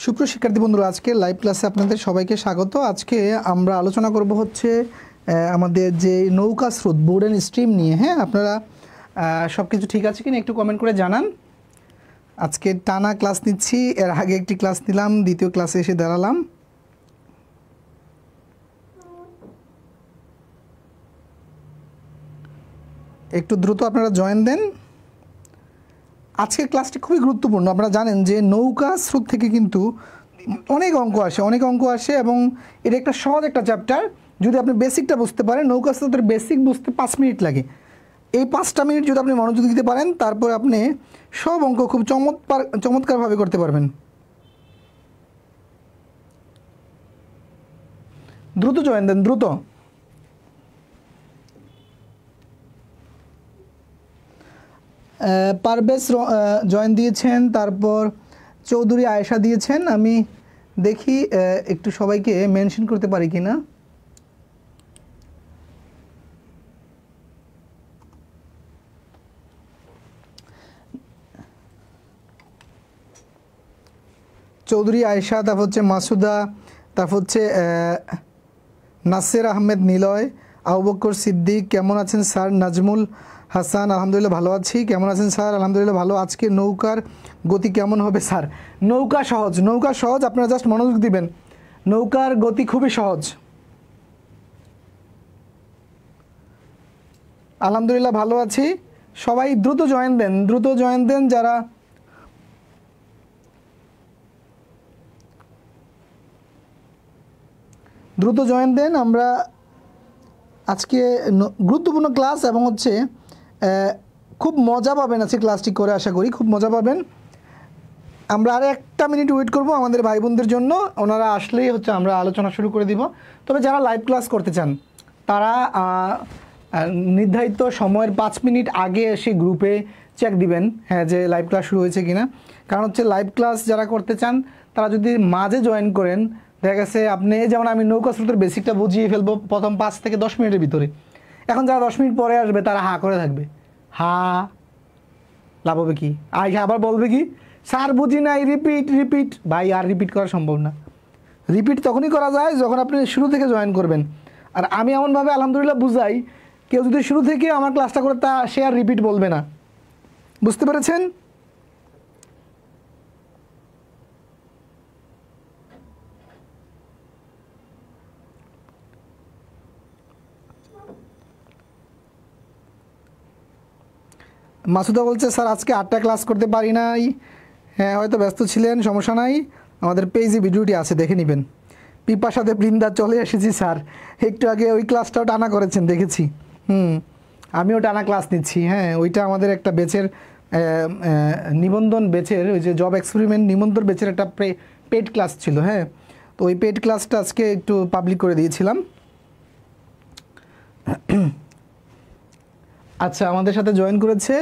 সুপ্রিয় শিক্ষার্থী বন্ধুরা, আজকে লাইভ ক্লাসে আপনাদের সবাইকে স্বাগত। আজকে আমরা আলোচনা করব হচ্ছে আমাদের যে নৌকা স্রোত বোর্ড অ্যান্ড স্ট্রিম নিয়ে। হ্যাঁ, আপনারা সব কিছু ঠিক আছে কিনা একটু কমেন্ট করে জানান। আজকে টানা ক্লাস নিচ্ছি, এর আগে একটি ক্লাস নিলাম, দ্বিতীয় ক্লাসে এসে দাঁড়ালাম। একটু দ্রুত আপনারা জয়েন দেন। আজকের ক্লাসটি খুবই গুরুত্বপূর্ণ। আপনারা জানেন যে নৌকা স্রোত থেকে কিন্তু অনেক অঙ্ক আসে এবং এটা একটা সহজ একটা চ্যাপ্টার। যদি আপনি বেসিকটা বুঝতে পারেন, নৌকা স্রোতের বেসিক বুঝতে 5 মিনিট লাগে। এই 5টা মিনিট যদি আপনি মনোযোগ দিতে পারেন, তারপর আপনি সব অঙ্ক খুব চমৎকারভাবে করতে পারবেন। দ্রুত জয়েন দেন, দ্রুত। পারভেজ জয়েন দিয়েছেন, তারপর চৌধুরী আয়েশা দিয়েছেন। আমি দেখি একটু সবাইকে মেনশন করতে পারি কিনা। চৌধুরী আয়েশা, তারপর হচ্ছে মাসুদা, তারপর হচ্ছে নাসির আহমেদ নিলয়, আবু বকর সিদ্দিক, কেমন আছেন স্যার? নাজমুল হাসান, আলহামদুলিল্লাহ ভালো আছি। কেমন আছেন স্যার? আলহামদুলিল্লাহ ভালো। আজকে নৌকার গতি কেমন হবে স্যার? নৌকা সহজ, আপনারা জাস্ট মনোযোগ দিবেন। নৌকার গতি খুবই সহজ। আলহামদুলিল্লাহ ভালো আছি। সবাই দ্রুত জয়েন দেন, যারা দ্রুত জয়েন দেন। আমরা আজকে গুরুত্বপূর্ণ ক্লাস এবং হচ্ছে খুব মজা পাবেন আজকে ক্লাসটি করে, আশা করি খুব মজা পাবেন। আমরা আর একটা মিনিট ওয়েট করব আমাদের ভাই বোনদের জন্য। ওনারা আসলেই হচ্ছে আমরা আলোচনা শুরু করে দিব। তবে যারা লাইভ ক্লাস করতে চান তারা নির্ধারিত সময়ের 5 মিনিট আগে এসে গ্রুপে চেক দিবেন, হ্যাঁ, যে লাইভ ক্লাস শুরু হয়েছে কিনা। কারণ হচ্ছে লাইভ ক্লাস যারা করতে চান তারা যদি মাঝে জয়েন করেন, দেখা গেছে আপনি যেমন আমি নৌকা স্রোতের বেসিকটা বুঝিয়ে ফেলবো প্রথম 5 থেকে 10 মিনিটের ভিতরে। এখন যারা 10 মিনিট পরে আসবে তারা হা করে থাকবে। লাভ হবে কি? আবার বলবে কি, স্যার বুঝি নাই, রিপিট। ভাই, আর রিপিট করা সম্ভব না। রিপিট তখনই করা যায় যখন আপনি শুরু থেকে জয়েন করবেন। আর আমি এমনভাবে আলহামদুলিল্লাহ বুঝাই, কেউ যদি শুরু থেকে আমার ক্লাসটা করে সে আর রিপিট বলবে না। বুঝতে পেরেছেন? মাসুদা বলছে স্যার আজকে 8টা ক্লাস করতে পারি নাই। হ্যাঁ, হয়তো ব্যস্ত ছিলেন, সমস্যা নাই। আমাদের পেজে ভিডিওটি আছে, দেখে নেবেন। পিপার সাথে বৃন্দা চলে এসেছি স্যার। একটু আগে ওই ক্লাসটাও টানা করেছেন, দেখেছি। আমিও টানা ক্লাস নিচ্ছি। হ্যাঁ, ওইটা আমাদের একটা ব্যাচের নিবন্ধন ব্যাচের, ওই যে জব এক্সপেরিমেন্ট নিবন্ধন ব্যাচের একটা পেড ক্লাস ছিল। হ্যাঁ, তো ওই পেড ক্লাসটা আজকে একটু পাবলিক করে দিয়েছিলাম। আচ্ছা, আমাদের সাথে জয়েন করেছে,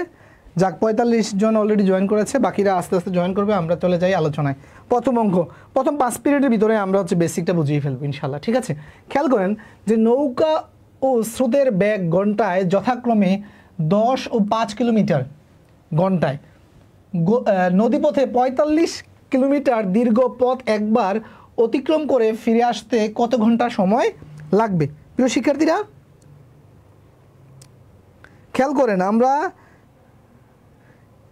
যাক 45 জন অলরেডি জয়েন করেছে, বাকিরা আস্তে আস্তে জয়েন করবে। আমরা চলে যাই আলোচনায়। প্রথম অঙ্ক, প্রথম 5 পিরিয়ডের ভিতরে আমরা হচ্ছে বেসিকটা বুঝিয়ে ফেলবো ইনশাল্লাহ, ঠিক আছে? খেয়াল করেন যে নৌকা ও স্রোতের বেগ ঘন্টায় যথাক্রমে 10 ও 5 কিলোমিটার ঘন্টায়, নদীপথে 45 কিলোমিটার দীর্ঘ পথ একবার অতিক্রম করে ফিরে আসতে কত ঘন্টা সময় লাগবে? প্রিয় শিক্ষার্থীরা খেয়াল করেন, আমরা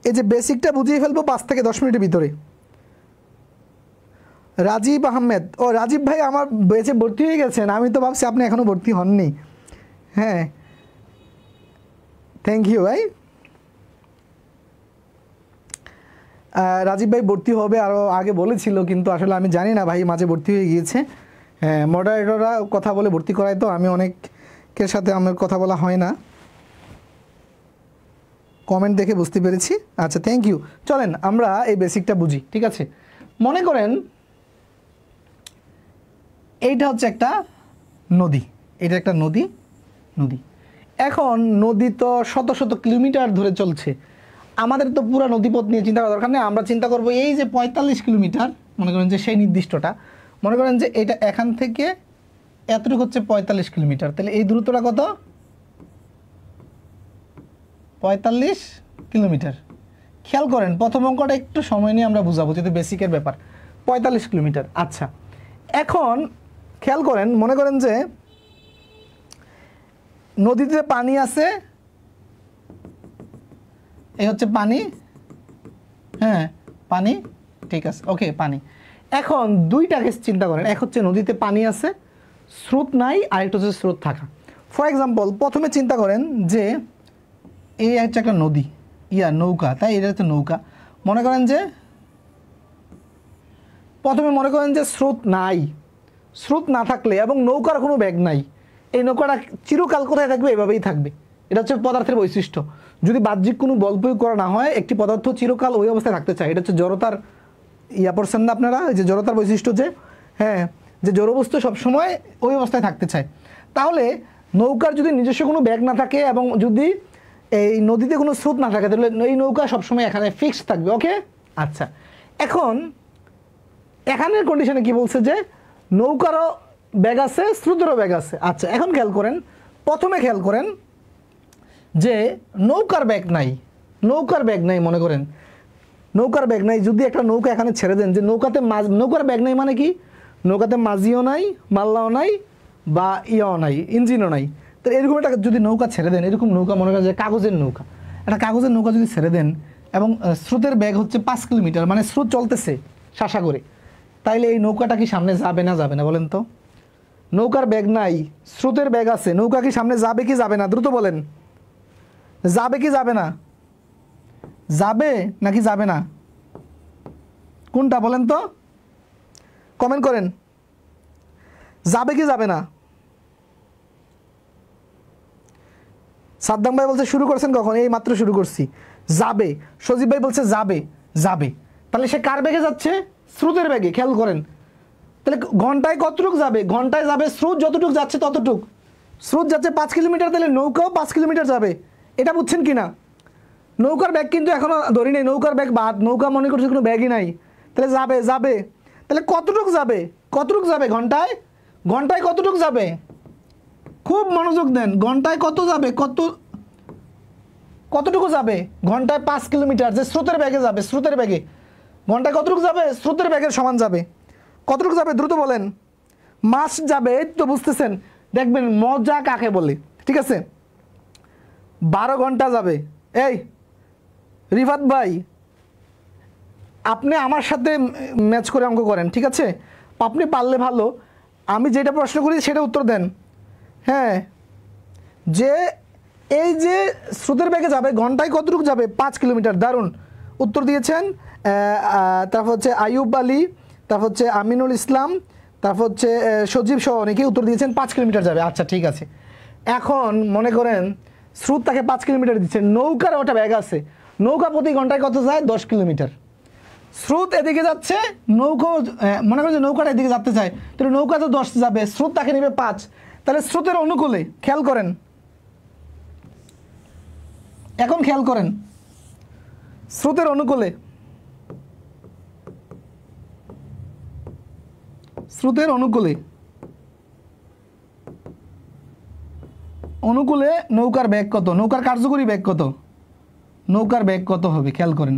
এই যে বেসিকটা বুঝিয়ে ফেলবো 5 থেকে 10 মিনিটের ভিতরে। রাজীব আহমেদ, ও রাজীব ভাই আমার বেঁচে ভর্তি হয়ে গেছেন, আমি তো ভাবছি আপনি এখনও ভর্তি হননি। হ্যাঁ, থ্যাংক ইউ ভাই। রাজীব ভাই ভর্তি হবে আরও আগে বলেছিল, কিন্তু আসলে আমি জানি না ভাই, মাঝে ভর্তি হয়ে গিয়েছে। হ্যাঁ, মডারেটররা কথা বলে ভর্তি করায়, তো আমি অনেকের সাথে আমার কথা বলা হয় না। কমেন্ট দেখে বুঝতে পেরেছি। আচ্ছা, থ্যাংক ইউ। চলেন আমরা এই বেসিকটা বুঝি, ঠিক আছে? মনে করেন এইটা হচ্ছে একটা নদী, এটা একটা নদী। এখন নদী তো শত শত কিলোমিটার ধরে চলছে। আমাদের তো পুরো নদীপথ নিয়ে চিন্তা করা দরকার নেই। আমরা চিন্তা করব এই যে 45 কিলোমিটার, মনে করেন যে সেই নির্দিষ্টটা, মনে করেন যে এটা এখান থেকে এতটুকু হচ্ছে 45 কিলোমিটার। তাহলে এই দূরত্বটা কত? 45 কিলোমিটার। খেয়াল করেন প্রথম অঙ্কটা একটু সময় নিয়ে আমরা বুঝাবো, যেহেতু বেসিকের ব্যাপার। 45 কিলোমিটার। আচ্ছা, এখন খেয়াল করেন, মনে করেন যে নদীতে পানি আছে, এই হচ্ছে পানি, হ্যাঁ পানি, ঠিক আছে, ওকে পানি। এখন দুইটা কেস চিন্তা করেন, এক হচ্ছে নদীতে পানি আছে, স্রোত নাই, আরেকটা হচ্ছে স্রোত থাকা। ফর এক্সাম্পল, প্রথমে চিন্তা করেন যে এই হচ্ছে একটা নদী, নৌকা, তাই এটা হচ্ছে নৌকা। মনে করেন যে প্রথমে মনে করেন যে স্রোত নাই, স্রোত না থাকলে এবং নৌকার কোনো ব্যাগ নাই, এই নৌকাটা চিরকাল কোথায় থাকবে? এভাবেই থাকবে। এটা হচ্ছে পদার্থের বৈশিষ্ট্য। যদি বাহ্যিক কোনো বল প্রয়োগ করা না হয়, একটি পদার্থ চিরকাল ওই অবস্থায় থাকতে চায়। এটা হচ্ছে জড়তার পড়ছেন না আপনারা, যে জড়তার বৈশিষ্ট্য, যে হ্যাঁ, যে জড়বস্তু সবসময় ওই অবস্থায় থাকতে চায়। তাহলে নৌকার যদি নিজস্ব কোনো ব্যাগ না থাকে এবং যদি এই নদীতে কোনো স্রোত না থাকে, তাহলে এই নৌকা সবসময় এখানে ফিক্সড থাকবে। ওকে, আচ্ছা, এখন এখানের কন্ডিশনে কি বলছে যে নৌকারও ব্যাগ আছে, স্রোতেরও ব্যাগ আছে। আচ্ছা, এখন খেয়াল করেন, প্রথমে খেয়াল করেন যে নৌকার ব্যাগ নাই, নৌকার ব্যাগ নাই, মনে করেন নৌকার ব্যাগ নাই। যদি একটা নৌকা এখানে ছেড়ে দেন, যে নৌকাতে নৌকার ব্যাগ নাই মানে কি? নৌকাতে মাঝিও নাই, মাল্লাও নাই, বা ইয়াও নাই, ইঞ্জিনও নাই। তো এরকম একটা যদি নৌকা ছেড়ে দেন, এরকম নৌকা মনে করেন যে কাগজের নৌকা, একটা কাগজের নৌকা যদি ছেড়ে দেন এবং স্রোতের ব্যাগ হচ্ছে 5 কিলোমিটার, মানে স্রোত চলতেছে শাসা করে, তাইলে এই নৌকাটা কি সামনে যাবে না যাবে না বলেন তো? নৌকার ব্যাগ নাই, স্রোতের ব্যাগ আছে, নৌকা কি সামনে যাবে কি যাবে না? দ্রুত বলেন, যাবে কি যাবে না? যাবে নাকি যাবে না? কোনটা বলেন তো, কমেন্ট করেন। যাবে কি যাবে না? সাদ্দাম ভাই বলছে শুরু করছেন কখন? এই মাত্র শুরু করছি। যাবে। সজীব ভাই বলছে যাবে, যাবে। তাহলে সে কার বেগে যাচ্ছে? স্রোতের বেগে। খেয়াল করেন, তাহলে ঘন্টায় কতটুক যাবে? ঘন্টায় যাবে স্রোত যতটুক যাচ্ছে ততটুক। স্রোত যাচ্ছে 5 কিলোমিটার, তাহলে নৌকাও 5 কিলোমিটার যাবে। এটা বুঝছেন কি না? নৌকার ব্যাগ কিন্তু এখনো ধরি নেই, নৌকার ব্যাগ বাদ, নৌকা মনে করছে কোনো ব্যাগই নাই। তাহলে যাবে, যাবে, তাহলে কতটুক যাবে? কতটুক যাবে ঘন্টায়? ঘন্টায় কতটুক যাবে? খুব মনোযোগ দেন, ঘন্টায় কত যাবে? কতটুকু যাবে? ঘন্টায় 5 কিলোমিটার, যে স্রোতের ব্যাগে যাবে, স্রোতের ব্যাগে ঘন্টায় কতটুকু যাবে? স্রোতের ব্যাগের সমান যাবে। কতটুকু যাবে? দ্রুত বলেন। মাস যাবে, এই তো বুঝতেছেন। দেখবেন মজা কাকে বলে, ঠিক আছে? 12 ঘন্টা যাবে। এই রিফাত ভাই, আপনি আমার সাথে ম্যাচ করে অঙ্ক করেন, ঠিক আছে? আপনি পারলে ভালো, আমি যেটা প্রশ্ন করি সেটা উত্তর দেন। হ্যাঁ, যে এই যে স্রোতের বেগে যাবে, ঘন্টায় কতটুকু যাবে? 5 কিলোমিটার। দারুণ উত্তর দিয়েছেন। তারপর হচ্ছে আইয়ুব আলী, তারপর হচ্ছে আমিনুল ইসলাম, তারপর হচ্ছে সজীব সহ অনেকেই উত্তর দিয়েছেন 5 কিলোমিটার যাবে। আচ্ছা ঠিক আছে, এখন মনে করেন স্রোত তাকে 5 কিলোমিটার দিচ্ছে, নৌকার ওটা ব্যাগ আছে, নৌকা প্রতি ঘন্টায় কত যায়? 10 কিলোমিটার। স্রোত এদিকে যাচ্ছে, নৌকা মনে করেন যে নৌকাটা এদিকে যেতে চায়, তাহলে নৌকা তো 10 যাবে, স্রোত তাকে নেবে 5। তাহলে স্রোতের অনুকূলে খেয়াল করেন, এখন খেয়াল করেন, স্রোতের অনুকূলে, স্রোতের অনুকূলে, অনুকূলে নৌকার ব্যাগ কত? নৌকার কার্যকরী ব্যাগ কত? নৌকার ব্যাগ কত হবে খেয়াল করেন।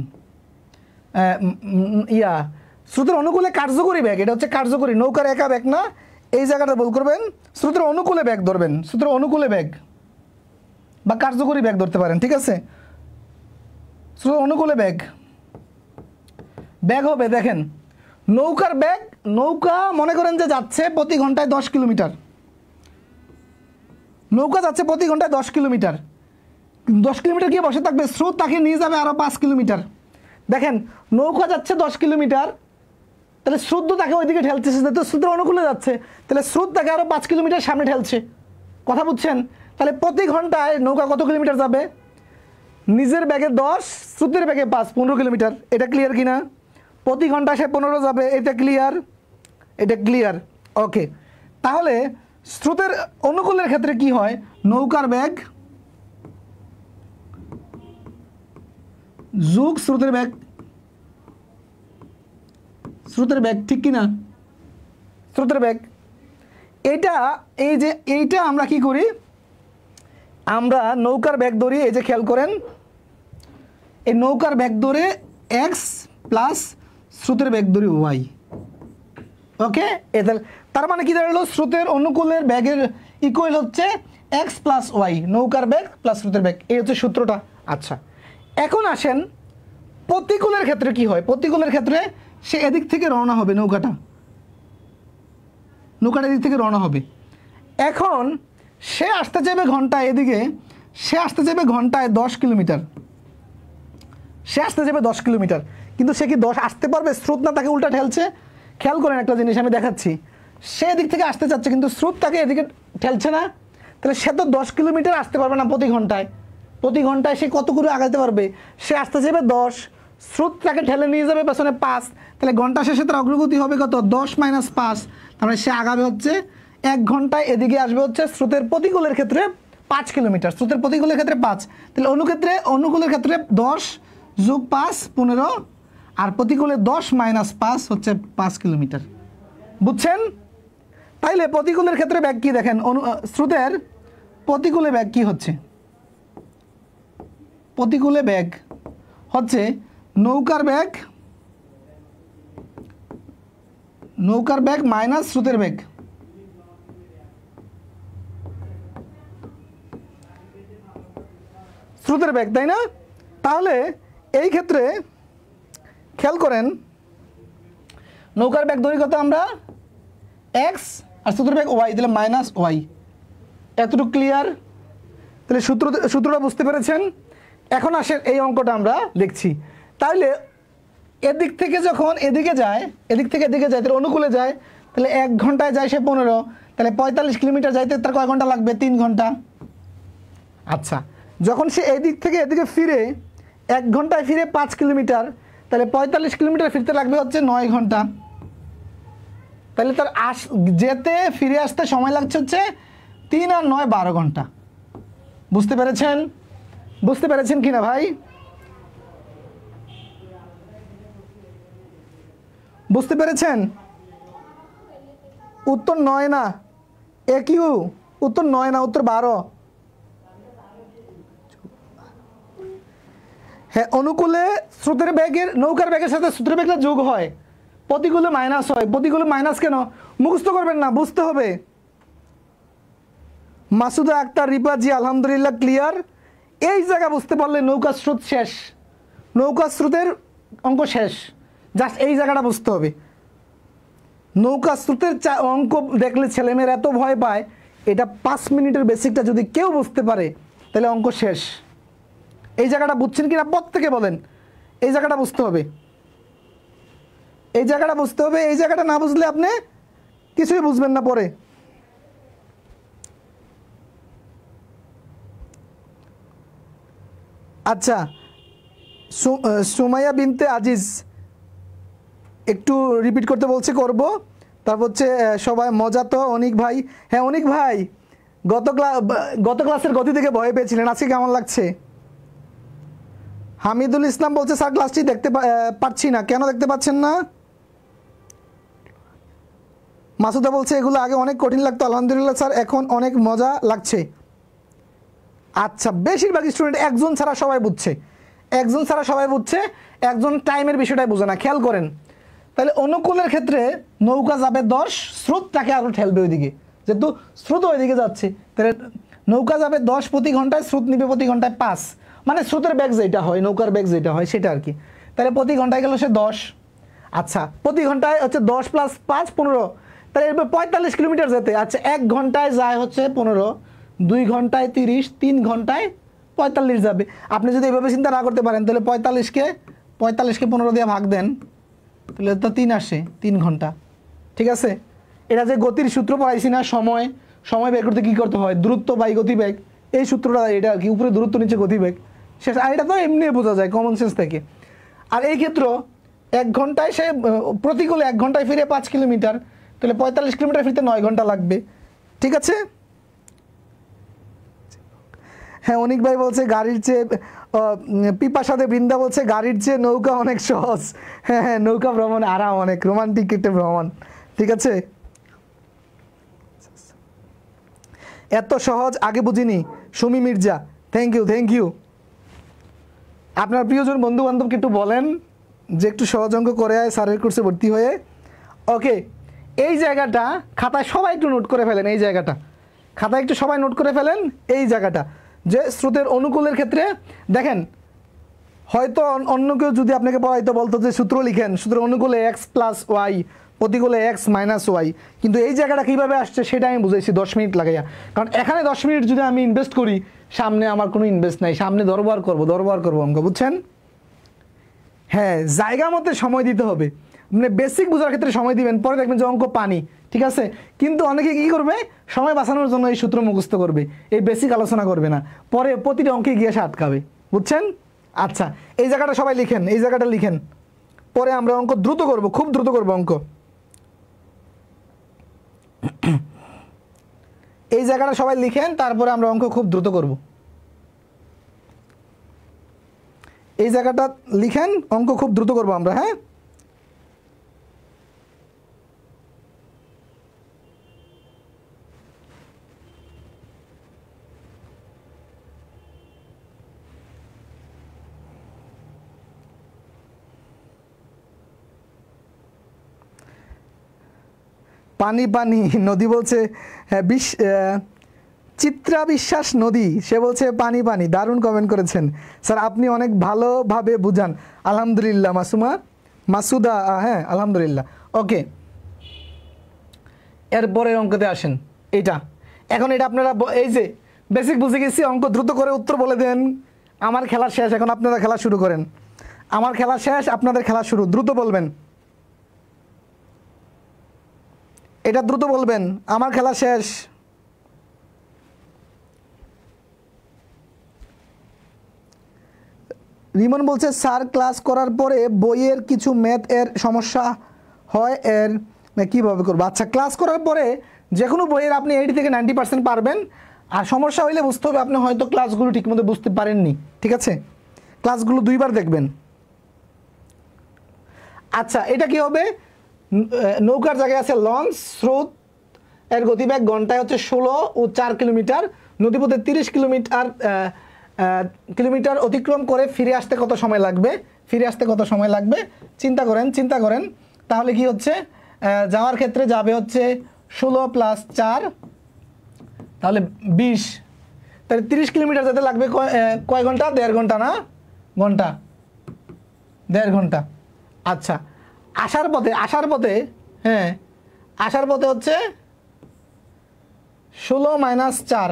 স্রোতের অনুকূলে কার্যকরী ব্যাগ, এটা হচ্ছে কার্যকরী, নৌকার একা ব্যাগ না। এই জায়গাটা বল করবেন, স্রোতের অনুকূলে ব্যাগ ধরবেন, স্রোতের অনুকূলে ব্যাগ বা কার্যকরী ব্যাগ ধরতে পারেন, ঠিক আছে? স্রোতের অনুকূলে ব্যাগ, ব্যাগ হবে দেখেন নৌকার ব্যাগ, নৌকা মনে করেন যে যাচ্ছে প্রতি ঘন্টায় 10 কিলোমিটার, নৌকা যাচ্ছে প্রতি ঘন্টায় 10 কিলোমিটার, 10 কিলোমিটার গিয়ে বসে থাকবে, স্রোত তাকে নিয়ে যাবে আরও 5 কিলোমিটার। দেখেন নৌকা যাচ্ছে 10 কিলোমিটার, তাহলে স্রোত তাকে ওইদিকে ঠেলতেছে, তো স্রোতের অনুকূলে যাচ্ছে, তাহলে স্রোত তাকে আরও 5 কিলোমিটার সামনে ঠেলছে। কথা বুঝছেন? তাহলে প্রতি ঘন্টায় নৌকা কত কিলোমিটার যাবে? নিজের ব্যাগে 10, স্রোতের ব্যাগে 5, 15 কিলোমিটার। এটা ক্লিয়ার কিনা? প্রতি ঘন্টায় সে 15 যাবে, এটা ক্লিয়ার? এটা ক্লিয়ার, ওকে। তাহলে স্রোতের অনুকূলের ক্ষেত্রে কি হয়? নৌকার ব্যাগ যোগ স্রোতের ব্যাগ, স্রোতের ব্যাগ, ঠিক কিনা? স্রোতের ব্যাগ, এইটা এই যে এইটা আমরা কি করি? আমরা নৌকার ব্যাগ ধরি, এই যে খেয়াল করেন, এই নৌকার ব্যাগ ধরে এক্স প্লাস স্রোতের ব্যাগ ধরি ওয়াই, ওকে, তার মানে কি দাঁড়ালো, স্রোতের অনুকূলের ব্যাগের ইকুয়াল হচ্ছে x প্লাস ওয়াই, নৌকার ব্যাগ প্লাস স্রোতের ব্যাগ, এই হচ্ছে সূত্রটা। আচ্ছা, এখন আসেন প্রতিকূলের ক্ষেত্রে কি হয়। প্রতিকূলের ক্ষেত্রে সে এদিক থেকে রওনা হবে, নৌকাটা এদিক থেকে রওনা হবে। এখন সে আসতে চাইবে ঘন্টায়, এদিকে সে আসতে চাইবে ঘন্টায় 10 কিলোমিটার, সে আসতে যাবে 10 কিলোমিটার, কিন্তু সে কি 10 আসতে পারবে? স্রোত না তাকে উল্টা ঠেলছে। খেয়াল করেন একটা জিনিস আমি দেখাচ্ছি, সে এদিক থেকে আসতে চাচ্ছে কিন্তু স্রোত তাকে এদিকে ঠেলছে না, তাহলে সে তো 10 কিলোমিটার আসতে পারবে না প্রতি ঘন্টায়। প্রতি ঘন্টায় সে কত করে আগাতে পারবে? সে আসতে যাবে 10, স্রোত তাকে ঠেলে নিয়ে যাবে পেছনে 5, তাহলে ঘন্টা শেষে তার অগ্রগতি হবে কত? 10 - 5, তাহলে সে আগাবে হচ্ছে 1 ঘন্টায়, এদিকে আসবে হচ্ছে স্রোতের প্রতিকূলের ক্ষেত্রে 5 কিলোমিটার, স্রোতের প্রতিকূলের ক্ষেত্রে 5, তাহলে অনুকূলের ক্ষেত্রে 10 যোগ 5 15, আর প্রতিকূলে 10 - 5 হচ্ছে 5 কিলোমিটার। বুঝছেন? তাইলে প্রতিকূলের ক্ষেত্রে ব্যাগ কি দেখেন, স্রোতের প্রতিকূলে ব্যাগ কি হচ্ছে? প্রতিকূলে ব্যাগ হচ্ছে নৌকার ব্যাগ মাইনাস স্রোতের ব্যাগ। স্রোতের ব্যাগ, তাই না? তাহলে এই ক্ষেত্রে খেয়াল করেন, নৌকার ব্যাগ ধরি কত আমরা? x, আর স্রোতের ব্যাগ y, তাহলে মাইনাস ওয়াই। এতটুকু ক্লিয়ার? তাহলে সূত্রটা বুঝতে পেরেছেন? এখন আসেন এই অঙ্কটা আমরা লিখছি। তাহলে এদিক থেকে যখন এদিকে যায়, তাহলে অনুকূলে যায়, তাহলে 1 ঘন্টায় যায় সে 15, তাহলে 45 কিলোমিটার যাইতে তার কয় ঘন্টা লাগবে? 3 ঘন্টা। আচ্ছা, যখন সে এদিক থেকে এদিকে ফিরে 1 ঘন্টায় ফিরে 5 কিলোমিটার, তাহলে 45 কিলোমিটার ফিরতে লাগবে হচ্ছে 9 ঘন্টা। তাহলে তার যেতে ফিরে আসতে সময় লাগছে হচ্ছে 3 আর 9 12 ঘন্টা। বুঝতে পেরেছেন কিনা ভাই? বুঝতে পেরেছেন? উত্তর 9 না, কিউ উত্তর 9 না, উত্তর 12। হ্যাঁ, অনুকূলে স্রোতের ব্যাগের, নৌকার ব্যাগের সাথে স্রোতের ব্যাগটা যোগ হয়, প্রতিকূলে মাইনাস হয়। প্রতিকূলে মাইনাস কেন? মুখস্থ করবেন না, বুঝতে হবে। মাসুদা আক্তার, রিপা জি আলহামদুলিল্লাহ ক্লিয়ার। এই জায়গা বুঝতে পারলে নৌকা স্রোত শেষ, নৌকা স্রোতের অঙ্ক শেষ। জাস্ট এই জায়গাটা বুঝতে হবে। নৌকা স্রোতের অঙ্ক দেখলে ছেলেমেয়েরা এত ভয় পায়, এটা 5 মিনিটের বেসিকটা যদি কেউ বুঝতে পারে তাহলে অঙ্ক শেষ। এই জায়গাটা বুঝছেন কিনা প্রত্যেকে বলেন? এই জায়গাটা বুঝতে হবে, এই জায়গাটা বুঝতে হবে। এই জায়গাটা না বুঝলে আপনি কিছুই বুঝবেন না পরে। আচ্ছা, সুমাইয়া বিনতে আজিজ একটু রিপিট করতে বলছে, করব। তারপর হচ্ছে সবাই মজা তো অনিক ভাই। হ্যাঁ অনিক ভাই, গত ক্লাসের গতি থেকে ভয় পেয়েছিলেন, আজকে কেমন লাগছে? হামিদুল ইসলাম বলছে স্যার ক্লাসটি দেখতে পাচ্ছি না। কেন দেখতে পাচ্ছেন না? মাসুদা বলছে এগুলো আগে অনেক কঠিন লাগতো, আলহামদুলিল্লাহ স্যার এখন অনেক মজা লাগছে। আচ্ছা, বেশিরভাগ স্টুডেন্ট একজন ছাড়া সবাই বুঝছে, একজন টাইমের বিষয়টাই বোঝে না। খেয়াল করেন, তাহলে অনুকূলের ক্ষেত্রে নৌকা যাবে 10, স্রোত তাকে আরও ঠেলবে ওইদিকে, যেহেতু স্রোত ওইদিকে যাচ্ছে, তাহলে নৌকা যাবে 10 প্রতি ঘন্টায়, স্রোত নিবে প্রতি ঘন্টায় 5, মানে স্রোতের ব্যাগ যেটা হয়, নৌকার ব্যাগ যেটা হয় সেটা আর কি। তাহলে প্রতি ঘন্টায় গেল সে 10। আচ্ছা, প্রতি ঘন্টায় হচ্ছে 10 + 5 15, তাহলে এবার 45 কিলোমিটার যেতে। আচ্ছা, 1 ঘন্টায় যায় হচ্ছে 15, 2 ঘন্টায় 30, 3 ঘন্টায় 45 যাবে। আপনি যদি এভাবে চিন্তা না করতে পারেন, তাহলে 45কে 15 দিয়ে ভাগ দেন, তাহলে তো 3 আসে, 3 ঘন্টা। ঠিক আছে? এটা যে গতির সূত্র পড়াইছি না, সময় বের করতে কী করতে হয়? দূরত্ব বাই গতিবেগ, এই সূত্রটা এটা আর কি, উপরে দূরত্ব নিচে গতিবেগ শেষ। আর এটা তো এমনি বোঝা যায় কমন সেন্স থেকে। আর এই ক্ষেত্র 1 ঘন্টায় সে প্রতিকূলে 1 ঘন্টায় ফিরে 5 কিলোমিটার, তাহলে 45 কিলোমিটার ফিরতে 9 ঘন্টা লাগবে। ঠিক আছে? হ্যাঁ অনিক ভাই বলছে গাড়ির চেয়ে, পিপাসাতে বৃন্দা বলছে গাড়ির চেয়ে নৌকা অনেক সহজ। হ্যাঁ, নৌকা ভ্রমণ আরাম, অনেক রোমান্টিক একটা ভ্রমণ। ঠিক আছে? এত সহজ আগে বুঝিনি। Sumi Mirza, thank you. আপনার প্রিয়জন বন্ধু বান্ধবকে একটু বলেন যে একটু সহজ অঙ্ক করে আয় স্যারের কোর্সে ভর্তি হয়ে। ওকে, এই জায়গাটা খাতায় সবাই একটু নোট করে ফেলেন, এই জায়গাটা খাতায় একটু সবাই নোট করে ফেলেন, এই জায়গাটা যে স্রোতের অনুকূলের ক্ষেত্রে দেখেন, হয়তো অন্য কেউ যদি আপনাকে পড়াইতো বলতো যে সূত্র লিখেন, সূত্রের অনুকূলে এক্স প্লাস ওয়াই, প্রতিকূলে এক্স মাইনাস ওয়াই, কিন্তু এই জায়গাটা কীভাবে আসছে সেটা আমি বুঝাইছি 10 মিনিট লাগাইয়া। কারণ এখানে 10 মিনিট যদি আমি ইনভেস্ট করি, সামনে আমার কোনো ইনভেস্ট নাই, সামনে দরবার করবো অঙ্ক, বুঝছেন? হ্যাঁ, জায়গা মতো সময় দিতে হবে, মানে বেসিক বোঝার ক্ষেত্রে সময় দিবেন, পরে দেখবেন যে অঙ্ক পানি, ঠিক আছে? কিন্তু অনেকে কী করবে, সময় বাঁচানোর জন্য এই সূত্র মুখস্থ করবে, এই বেসিক আলোচনা করবে না, পরে প্রতিটা অঙ্কে গিয়ে সে আটকাবে, বুঝছেন? আচ্ছা, এই জায়গাটা সবাই লিখেন, এই জায়গাটা লিখেন, পরে আমরা অঙ্ক দ্রুত করব, খুব দ্রুত করব অঙ্ক। এই জায়গাটা সবাই লিখেন, তারপরে আমরা অঙ্ক খুব দ্রুত করব। এই জায়গাটা লিখেন, অঙ্ক খুব দ্রুত করব আমরা। হ্যাঁ, পানি পানি নদী বলছে, হ্যাঁ চিত্রা বিশ্বাস নদী, সে বলছে পানি পানি, দারুণ কমেন্ট করেছেন স্যার, আপনি অনেক ভালোভাবে বুঝান, আলহামদুলিল্লাহ। মাসুদা, হ্যাঁ আলহামদুলিল্লাহ। ওকে, এরপরের অঙ্কতে আসেন, এইটা এখন এটা আপনারা এই যে বেসিক বুঝে গেছি, অঙ্ক দ্রুত করে উত্তর বলে দেন, আমার খেলা শেষ, এখন আপনারা খেলা শুরু করেন, আমার খেলা শেষ, আপনাদের খেলা শুরু, দ্রুত বলবেন, এটা দ্রুত বলবেন, আমার খেলা শেষ। রিমন বলছে স্যার ক্লাস করার পরে বইয়ের কিছু ম্যাথ এর সমস্যা হয়, এর কীভাবে করবো? আচ্ছা, ক্লাস করার পরে যে কোনো বইয়ের আপনি 80 থেকে 90% পারবেন, আর সমস্যা হইলে বুঝতে হবে আপনি হয়তো ক্লাসগুলো ঠিকমতো বুঝতে পারেননি, ঠিক আছে? ক্লাসগুলো 2বার দেখবেন। আচ্ছা, এটা কি হবে? নৌকার জায়গায় আছে লঞ্চ, স্রোত এর গতিবেগ ঘন্টায় হচ্ছে 16 ও 4 কিলোমিটার, নদীপথে 30 কিলোমিটার অতিক্রম করে ফিরে আসতে কত সময় লাগবে? চিন্তা করেন তাহলে কি হচ্ছে, যাওয়ার ক্ষেত্রে যাবে হচ্ছে 16 + 4, তাহলে 20, তাহলে 30 কিলোমিটার যেতে লাগবে কয় ঘন্টা? 1.5 ঘন্টা না? ঘন্টা, 1.5 ঘন্টা। আচ্ছা, আসার পথে হচ্ছে 16 - 4,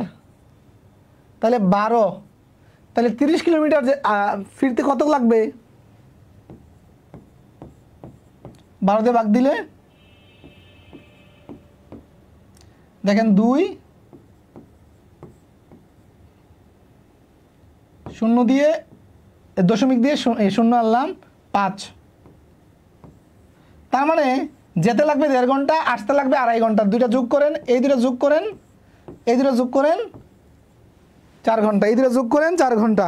তাহলে 12, তাহলে 30 কিলোমিটার ফিরতে কত লাগবে? 12 দিয়ে ভাগ দিলে দেখেন 2, 0 দিয়ে দশমিক দিয়ে 0 আনলাম 5, তার মানে যেতে লাগবে 1.5 ঘন্টা, আসতে লাগবে 2.5 ঘন্টা, দুইটা যোগ করেন, এই দুটো যোগ করেন, এই দুটো যোগ করেন, 4 ঘন্টা, এই দুটো যোগ করেন 4 ঘন্টা।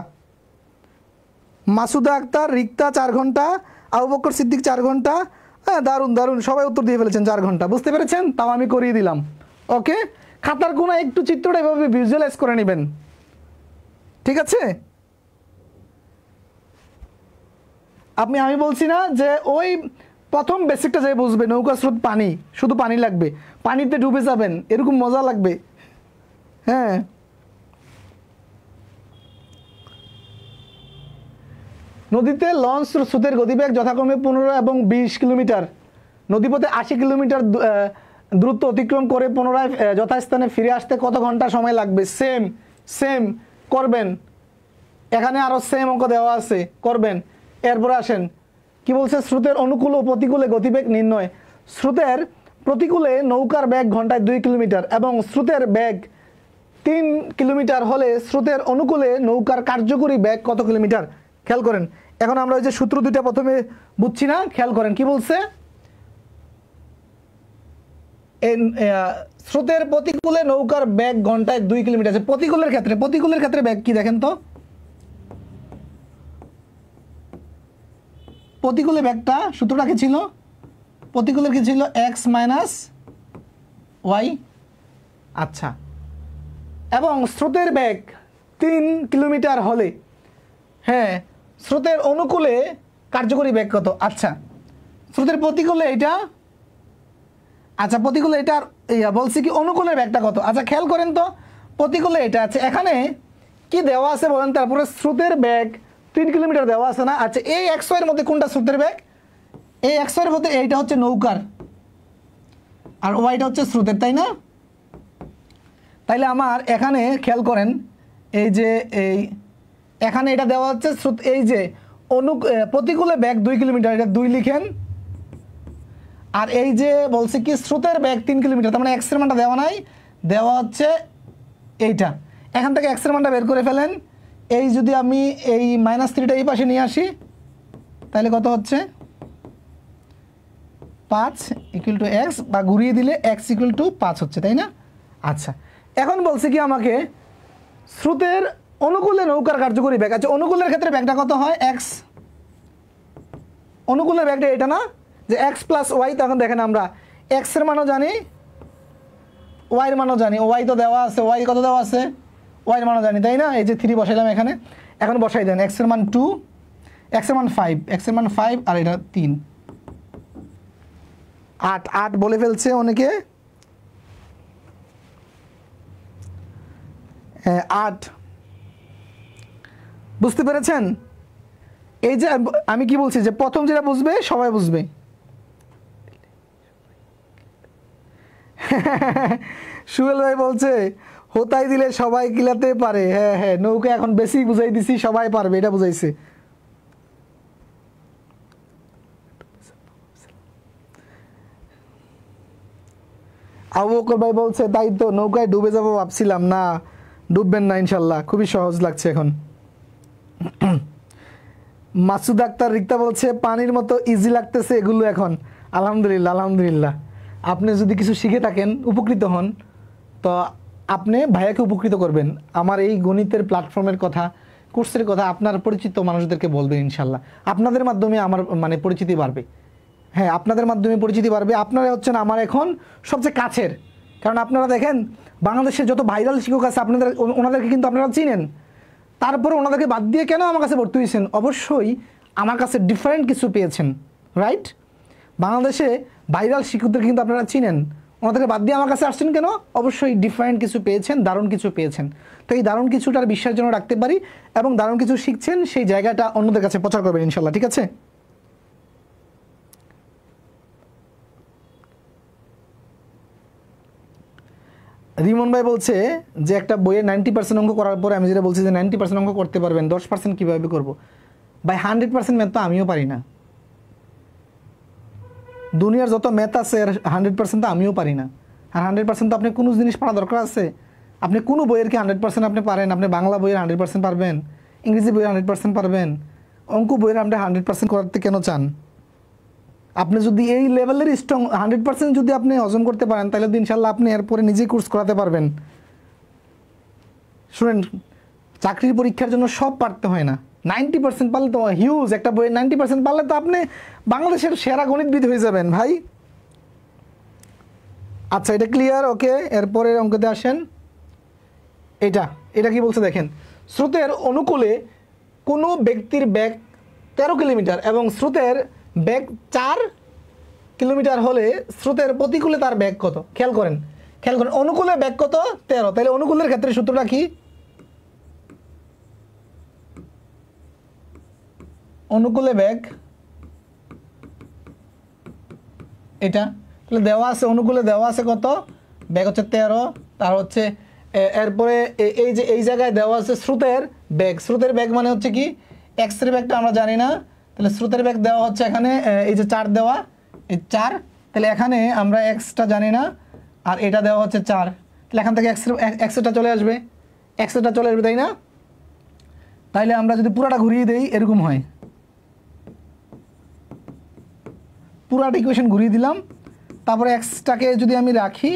মাসুদা আক্তার, রিক্তা 4 ঘন্টা, আবু বকর সিদ্দিক 4 ঘন্টা। হ্যাঁ, দারুণ, সবাই উত্তর দিয়ে ফেলেছেন 4 ঘন্টা, বুঝতে পেরেছেন? তাও আমি করিয়ে দিলাম। ওকে, খাতার কোনায় একটু চিত্রটা এভাবে ভিজুয়ালাইজ করে নেবেন, ঠিক আছে? আমি বলছি না যে ওই প্রথম বেসিকটা যে বুঝবে, নৌকা স্রোত পানি, শুধু পানি লাগবে, পানিতে ডুবে যাবেন, এরকম মজা লাগবে। হ্যাঁ, নদীতে লঞ্চ স্রোতের গতিবেগ যথাক্রমে 15 এবং 20 কিলোমিটার, নদীপথে 80 কিলোমিটার দূরত্ব অতিক্রম করে পুনরায় যথাস্থানে ফিরে আসতে কত ঘন্টা সময় লাগবে? সেম করবেন, এখানে আরও সেম অঙ্ক দেওয়া আছে, করবেন। এরপরে আসেন, কি বলছে? স্রোতের অনুকূল ও প্রতিকূলে গতিবেগ নির্ণয়। স্রোতের প্রতিকূলে নৌকার বেগ ঘন্টায় 2 কিলোমিটার এবং স্রোতের বেগ 3 কিলোমিটার হলে স্রোতের অনুকূলে নৌকার কার্যকরী বেগ কত কিলোমিটার? খেয়াল করেন, এখন আমরা ওই যে সূত্র দুইটা প্রথমে বুঝছি না, খেয়াল করেন কি বলছে। স্রোতের প্রতিকূলে নৌকার বেগ ঘন্টায় 2 কিলোমিটার আছে। প্রতিকূলের ক্ষেত্রে বেগ কি দেখেন তো? প্রতিকূলে বেগটা সূত্রটা কি ছিল? প্রতিকূলের কি ছিল? X minus y. আচ্ছা, এবং স্রোতের বেগ 3 কিলোমিটার হলে, হ্যাঁ, স্রোতের অনুকূলে কার্যকরী বেগ কত? আচ্ছা, স্রোতের প্রতিকূলে এটা আচ্ছা প্রতিকূলে এটা বলছি কি অনুকূলের ব্যাগটা কত? আচ্ছা খেয়াল করেন তো, প্রতিকূলে এটা আছে, এখানে কি দেওয়া আছে বলেন? তারপরে স্রোতের ব্যাগ 3 কিলোমিটার দেওয়া আছে না? আচ্ছা এই 100 এর মধ্যে কোনটা স্রোতের ব্যাগ? এই 100 এর মধ্যে এইটা হচ্ছে নৌকার, আর ওয়াইটা হচ্ছে স্রোতের, তাই না? তাইলে আমার এখানে খেয়াল করেন, এই যে এখানে এটা দেওয়া হচ্ছে স্রোত, এই যে প্রতিকূলে ব্যাগ 2 কিলোমিটার, এটা 2 লিখেন। আর এই যে বলছে কি স্রোতের ব্যাগ 3 কিলোমিটার, তার মানে এক্স এর মানটা দেওয়া নাই, দেওয়া হচ্ছে এইটা। এখান থেকে এক্স এর মানটা বের করে ফেলেন। এই যদি আমি এই -3টা এই পাশে নিয়ে আসি, তাহলে কত হচ্ছে? 5 = x, বা ঘুরিয়ে দিলে x = 5 হচ্ছে, তাই না? আচ্ছা এখন বলছে কি আমাকে স্রোতের অনুকূলে নৌকার কার্যকরী ব্যাগ। আচ্ছা অনুকূলের ক্ষেত্রে ব্যাগটা কত হয়? x। অনুকূলের ব্যাগটা এটা না, যে x + y। তখন দেখেন আমরা x এর মানও জানি, y এর মানও জানি। y তো দেওয়া আছে, y কত দেওয়া আছে? y এর মানও জানি, তাই না? এই যে 3 বসাইলাম এখানে। এখন বসাই দেন x এর মান 2, x এর মান 5, x এর মান 5, আর এটা 3, 8। 8 বলে ফেলছে অনেকে। 8 বুঝতে পেরেছেন? এই যে আমি কি বলছি, যে প্রথম যেটা বুঝবে সবাই বুঝবে। সুহেল ভাই বলছে হোতাই দিলে সবাই কিলাতে পারে। হ্যাঁ হ্যাঁ, নৌকা এখন বেশি বুঝাই দিছি, সবাই পারবে, এটা বুঝাইছে। আবু বকর ভাই বলছে তাই তো, নৌকায় ডুবে যাবো ভাবছিলাম, না ডুববেন না ইনশাল্লাহ, খুবই সহজ লাগছে এখন। মাসুদ আক্তার রিক্তা বলছে পানির মতো ইজি লাগতেছে এগুলো এখন। আলহামদুলিল্লাহ আলহামদুলিল্লাহ, আপনি যদি কিছু শিখে থাকেন, উপকৃত হন, তো আপনি ভাইয়াকে উপকৃত করবেন। আমার এই গণিতের প্ল্যাটফর্মের কথা, কোর্সের কথা আপনার পরিচিত মানুষদেরকে বলবেন ইনশাল্লাহ। আপনাদের মাধ্যমে আমার পরিচিতি বাড়বে। হ্যাঁ আপনাদের মাধ্যমে পরিচিতি বাড়বে। আপনারা হচ্ছেন আমার এখন সবচেয়ে কাছের, কারণ আপনারা দেখেন বাংলাদেশের যত ভাইরাল শিক্ষক আছে ওনাদেরকে কিন্তু আপনারা চিনেন। তারপরে ওনাদেরকে বাদ দিয়ে কেন আমার কাছে ভর্তি হয়েছেন? অবশ্যই আমার কাছে ডিফারেন্ট কিছু পেয়েছেন, রাইট? বাংলাদেশে ভাইরাল শিক্ষকদের কিন্তু আপনারা চিনেন, ওনাদেরকে বাদ দিয়ে আমার কাছে আসছেন কেন? অবশ্যই ডিফারেন্ট কিছু পেয়েছেন, দারুণ কিছু পেয়েছেন। তো এই দারুণ কিছুটার বিশ্বাস যেন রাখতে পারি, এবং দারুণ কিছু শিখছেন সেই জায়গাটা অন্যদের কাছে প্রচার করবেন ইনশাল্লাহ, ঠিক আছে? রিমন ভাই বলছে যে একটা বইয়ের 90% অঙ্ক করার পরে আমি যেটা বলছি যে 90% অঙ্ক করতে পারবেন, 10% কীভাবে করবো? ভাই 100% ম্যাথ তো আমিও পারি না। দুনিয়ার যত ম্যাথ আছে 100% তো আমিও পারি না। আর 100% তো আপনি কোনো জিনিস পড়া দরকার আছে? আপনি কোনো বইয়ের কি 100% আপনি পারেন? আপনি বাংলা বইয়ের 100% পারবেন, ইংরেজি বইয়ের 100% পারবেন, অঙ্ক বইয়ের আপনি 100% করতে কেন চান? আপনি যদি এই লেভেলের স্ট্রং 100% যদি আপনি হজম করতে পারেন, তাহলে ইনশাল্লাহ আপনি এরপরে নিজেই কোর্স করাতে পারবেন। শুনেন, চাকরির পরীক্ষার জন্য সব পারতে হয় না। 90% পারলে তো হিউজ, একটা বইয়ের 90% পারলে তো আপনি বাংলাদেশের সেরা গণিতবিদ হয়ে যাবেন ভাই। আচ্ছা এটা ক্লিয়ার, ওকে। এরপরের অঙ্কতে আসেন। এটা কি বলছে দেখেন, স্রোতের অনুকূলে কোনো ব্যক্তির বেগ 13 কিলোমিটার এবং স্রোতের বেগ 4 কিলোমিটার হলে স্রোতের প্রতিকূলে তার বেগ কত? খেয়াল করেন অনুকূলে বেগ কত? 13। তাহলে অনুকূলের ক্ষেত্রে সূত্রটা কি? অনুকূলে বেগ এটা, তাহলে দেওয়া আছে অনুকূলে দেওয়া আছে কত? বেগ হচ্ছে 13। তার হচ্ছে এরপরে এই যে এই জায়গায় দেওয়া আছে স্রোতের বেগ মানে হচ্ছে কি? এক্স এর বেগটা আমরা জানি না, তাহলে স্রোতের বেগ দেওয়া হচ্ছে এখানে এই যে 4 দেওয়া, এই 4। তাহলে এখানে আমরা এক্সটা জানি না, আর এটা দেওয়া হচ্ছে 4। তাহলে এখান থেকে এক্সটা চলে আসবে, তাই না? তাইলে আমরা যদি পুরাটা ঘুরিয়ে দেই এরকম হয়, পুরাটা ইকুয়েশন ঘুরিয়ে দিলাম। তারপরে এক্সটাকে যদি আমি রাখি,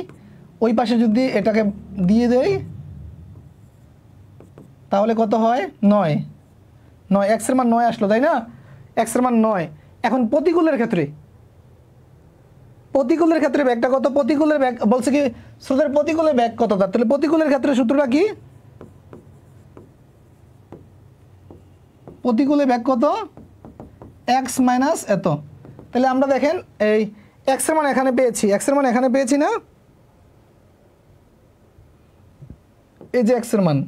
ওই পাশে যদি এটাকে দিয়ে দেই, তাহলে কত হয়? 9। এক্সের মান 9 আসলো, তাই না? এক্সের মান 9। এখন প্রতিকূলের ক্ষেত্রে ব্যাগটা কত? প্রতিকূলের ব্যাগ বলছে কি স্রোতের প্রতিকূলের ব্যাগ কত? তাহলে প্রতিকূলের ক্ষেত্রে সূত্রটা কি? প্রতিকূলে ব্যাগ কত? এক্স মাইনাস এত। তাহলে আমরা দেখেন এই এক্স এর মান এখানে পেয়েছি, এক্স এর মান এখানে পেয়েছি না, এই যে এক্স এর মান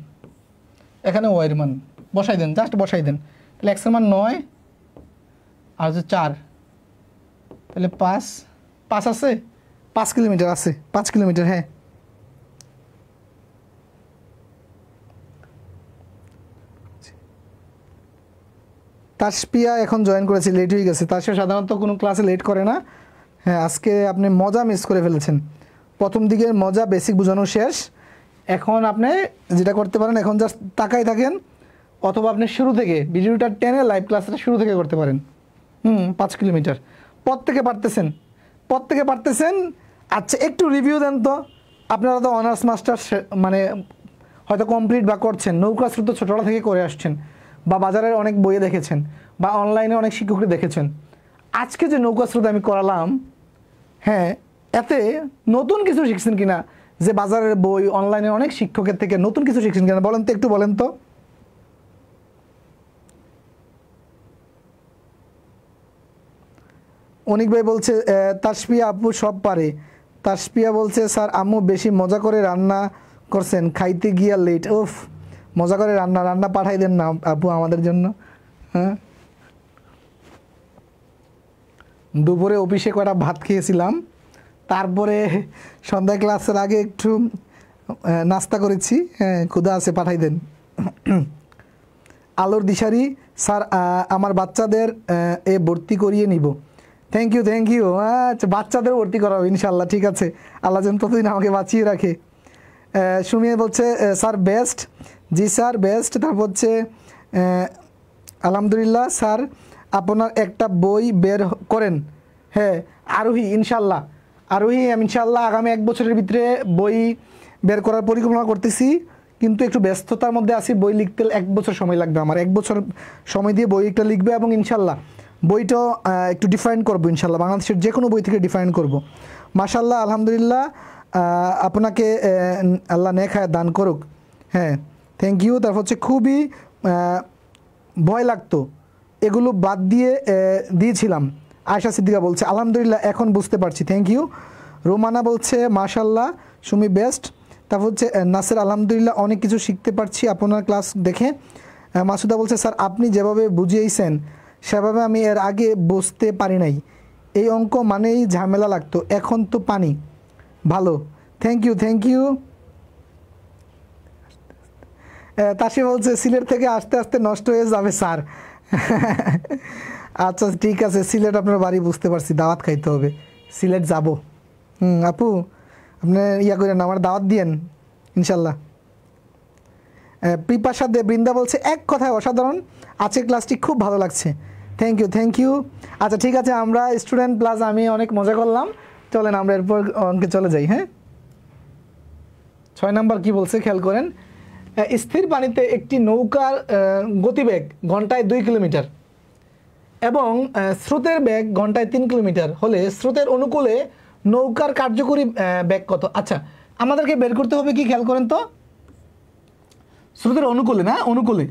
এখানে ওয়াই এর মান বসাই দেন, জাস্ট বসাই দেন। তাহলে এক্স এর মান 9 আর হচ্ছে 4, তাহলে 5 আছে, 5 কিলোমিটার আছে, 5 কিলোমিটার। হ্যাঁ তাসপিয়া এখন জয়েন করেছে, লেট হয়ে গেছে। তাসপিয়া সাধারণত কোনো ক্লাসে লেট করে না। হ্যাঁ আজকে আপনি মজা মিস করে ফেলেছেন, প্রথম দিকের মজা বেসিক বোঝানো শেষ। এখন আপনি যেটা করতে পারেন, এখন জাস্ট তাকাই থাকেন, অথবা আপনি শুরু থেকে ভিডিওটা টেনে লাইভ ক্লাসটা শুরু থেকে করতে পারেন। 5 কিলোমিটার প্রত্যেকে পারতেছেন। আচ্ছা একটু রিভিউ দেন তো, আপনারা তো অনার্স মাস্টার মানে হয়তো কমপ্লিট বা করছেন, নৌকা স্রোত ছোটোবেলা থেকে করে আসছেন, বা বাজারের অনেক বইয়ে দেখেছেন, বা অনলাইনে অনেক শিক্ষককে দেখেছেন। আজকে যে নৌকা স্রোত আমি করালাম, হ্যাঁ এতে নতুন কিছু শিখছেন কিনা, যে বাজারের বই অনলাইনে অনেক শিক্ষকের থেকে নতুন কিছু শিখছেন কিনা বলেন তো, একটু বলেন তো। অনিক ভাই বলছে তাসপিয়া আপু সব পারে। তাসপিয়া বলছে স্যার আম্মু বেশি মজা করে রান্না করছেন, খাইতে গিয়া লেট। উফ, মজা করে রান্না পাঠাই দেন না আপু আমাদের জন্য। হ্যাঁ দুপুরে অফিসে কয়টা ভাত খেয়েছিলাম, তারপরে সন্ধ্যা ক্লাসের আগে একটু নাস্তা করেছি। হ্যাঁ ক্ষুধা আছে, পাঠাই দেন। আলোর দিশারি স্যার আমার বাচ্চাদের ভর্তি করিয়ে নিব। Thank you. আচ্ছা বাচ্চাদের ভর্তি করাবো ইনশাল্লাহ, ঠিক আছে, আল্লাহ যেন ততদিন আমাকে বাঁচিয়ে রাখে। সুমিয়া বলছে স্যার বেস্ট। জি স্যার বেস্ট। তারপর হচ্ছে আলহামদুলিল্লাহ স্যার আপনার একটা বই বের করেন। হ্যাঁ আরোহী ইনশাল্লাহ, আমি ইনশাল্লাহ আগামী 1 বছরের ভিতরে বই বের করার পরিকল্পনা করতেছি, কিন্তু একটু ব্যস্ততার মধ্যে আছি। বই লিখতে 1 বছর সময় লাগবে আমার, 1 বছর সময় দিয়ে বইটা লিখবে, এবং ইনশাল্লাহ বইটাও একটু ডিফাইন করবো ইনশাল্লাহ, বাংলাদেশের যে কোনো বই থেকে ডিফাইন করব। মাশাল্লাহ আলহামদুলিল্লাহ, আপনাকে আল্লাহ নেক হায়াত দান করুক। হ্যাঁ থ্যাংক ইউ। তারপর হচ্ছে খুবই ভয় লাগতো, এগুলো বাদ দিয়েছিলাম। আয়শা সিদ্দিকা বলছে আলহামদুলিল্লাহ এখন বুঝতে পারছি। Thank you. রোমানা বলছে মাশাল্লাহ সুমি বেস্ট। তারপর হচ্ছে নাসের আলহামদুলিল্লাহ অনেক কিছু শিখতে পারছি আপনার ক্লাস দেখে। মাসুদা বলছে স্যার আপনি যেভাবে বুঝিয়েছেন সেভাবে আমি এর আগে বুঝতে পারি নাই, এই অঙ্ক মানেই ঝামেলা লাগতো, এখন তো পানি ভালো। Thank you. তাসি বলছে সিলেট থেকে আস্তে আস্তে নষ্ট হয়ে যাবে স্যার। আচ্ছা ঠিক আছে, সিলেট আপনার বাড়ি বুঝতে পারছি, দাওয়াত খাইতে হবে, সিলেট যাব। আপু আপনি করেন, আমার দাওয়াত দিয়েন ইনশাল্লাহ। পিপাসা দে বৃন্দা বলছে এক কথায় অসাধারণ, আজকের ক্লাসটি খুব ভালো লাগছে। Thank you. আচ্ছা ঠিক আছে, আমরা স্টুডেন্ট প্লাস আমি অনেক মজা করলাম, চলেন আমরা এরপর অঙ্কে চলে যাই। হ্যাঁ 6 নম্বর কি বলছে খেয়াল করেন। স্থির পানিতে একটি নৌকার গতিবেগ ঘন্টায় 2 কিলোমিটার এবং স্রোতের বেগ ঘন্টায় 3 কিলোমিটার হলে স্রোতের অনুকূলে নৌকার কার্যকরী বেগ কত? আচ্ছা আমাদেরকে বের করতে হবে কি, খেয়াল করেন তো, স্রোতের অনুকূলে না, অনুকূলে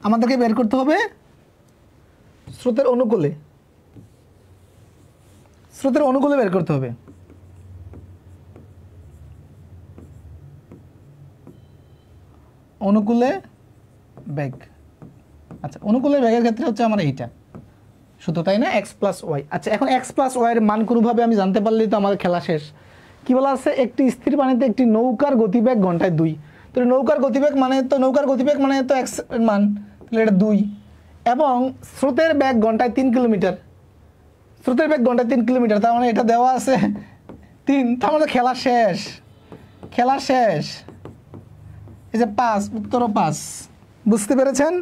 আমাদেরকে বের করতে হবে স্রোতের অনুকূলে বের করতে হবে। অনুকূলে বেগ, আচ্ছা অনুকূলের বেগের ক্ষেত্রে হচ্ছে আমার এইটা শুধু, তাই না, x প্লাস ওয়াই। আচ্ছা এখন x প্লাস ওয়াইয়ের মান কোনোভাবে আমি জানতে পারলেই তো আমার খেলা শেষ। কি বলা আছে, একটি স্থির পানিতে একটি নৌকার গতিবেগ ঘন্টায় 2, তাহলে নৌকার গতিবেগ মানে তো x এর মান, তাহলে এটা 2, এবং স্রোতের বেগ ঘন্টায় 3 কিলোমিটার, তার মানে এটা দেওয়া আছে 3, তার মানে খেলা শেষ। এই যে 5, উত্তরও 5, বুঝতে পেরেছেন?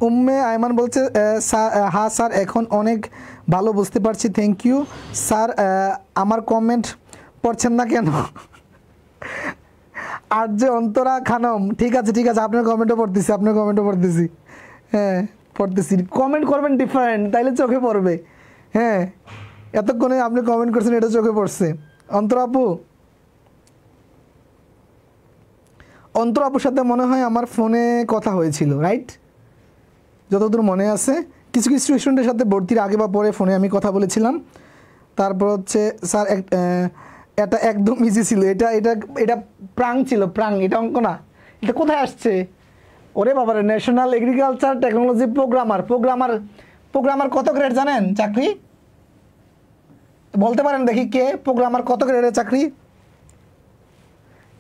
উম্মে আয়মান বলছে হ্যাঁ স্যার এখন অনেক ভালো বুঝতে পারছি, থ্যাংক ইউ স্যার। আমার কমেন্ট পড়ছেন না কেন? আর যে অন্তরা খানম, ঠিক আছে আপনার কমেন্টও পড়তেছি, হ্যাঁ পড়তেছি। কমেন্ট করবেন ডিফারেন্ট, তাইলে চোখে পড়বে। হ্যাঁ এতক্ষণে আপনি কমেন্ট করছেন, এটা চোখে পড়ছে। অন্তরা আপু অন্তর আপুর সাথে মনে হয় আমার ফোনে কথা হয়েছিল, রাইট? যতদূর মনে আছে, কিছু কিছু স্টুডেন্টের সাথে ভর্তির আগে বা পরে ফোনে আমি কথা বলেছিলাম। তারপর হচ্ছে স্যার এটা একদম ইজি ছিল, এটা এটা এটা প্রাং ছিল, প্রাং, এটা অঙ্ক না। এটা কোথায় আসছে? ওরে বাবারে, national agriculture technology programmer. Programmer programmer কত গ্রেড জানেন চাকরি? বলতে পারেন দেখি কে প্রোগ্রামার কত গ্রেডের চাকরি?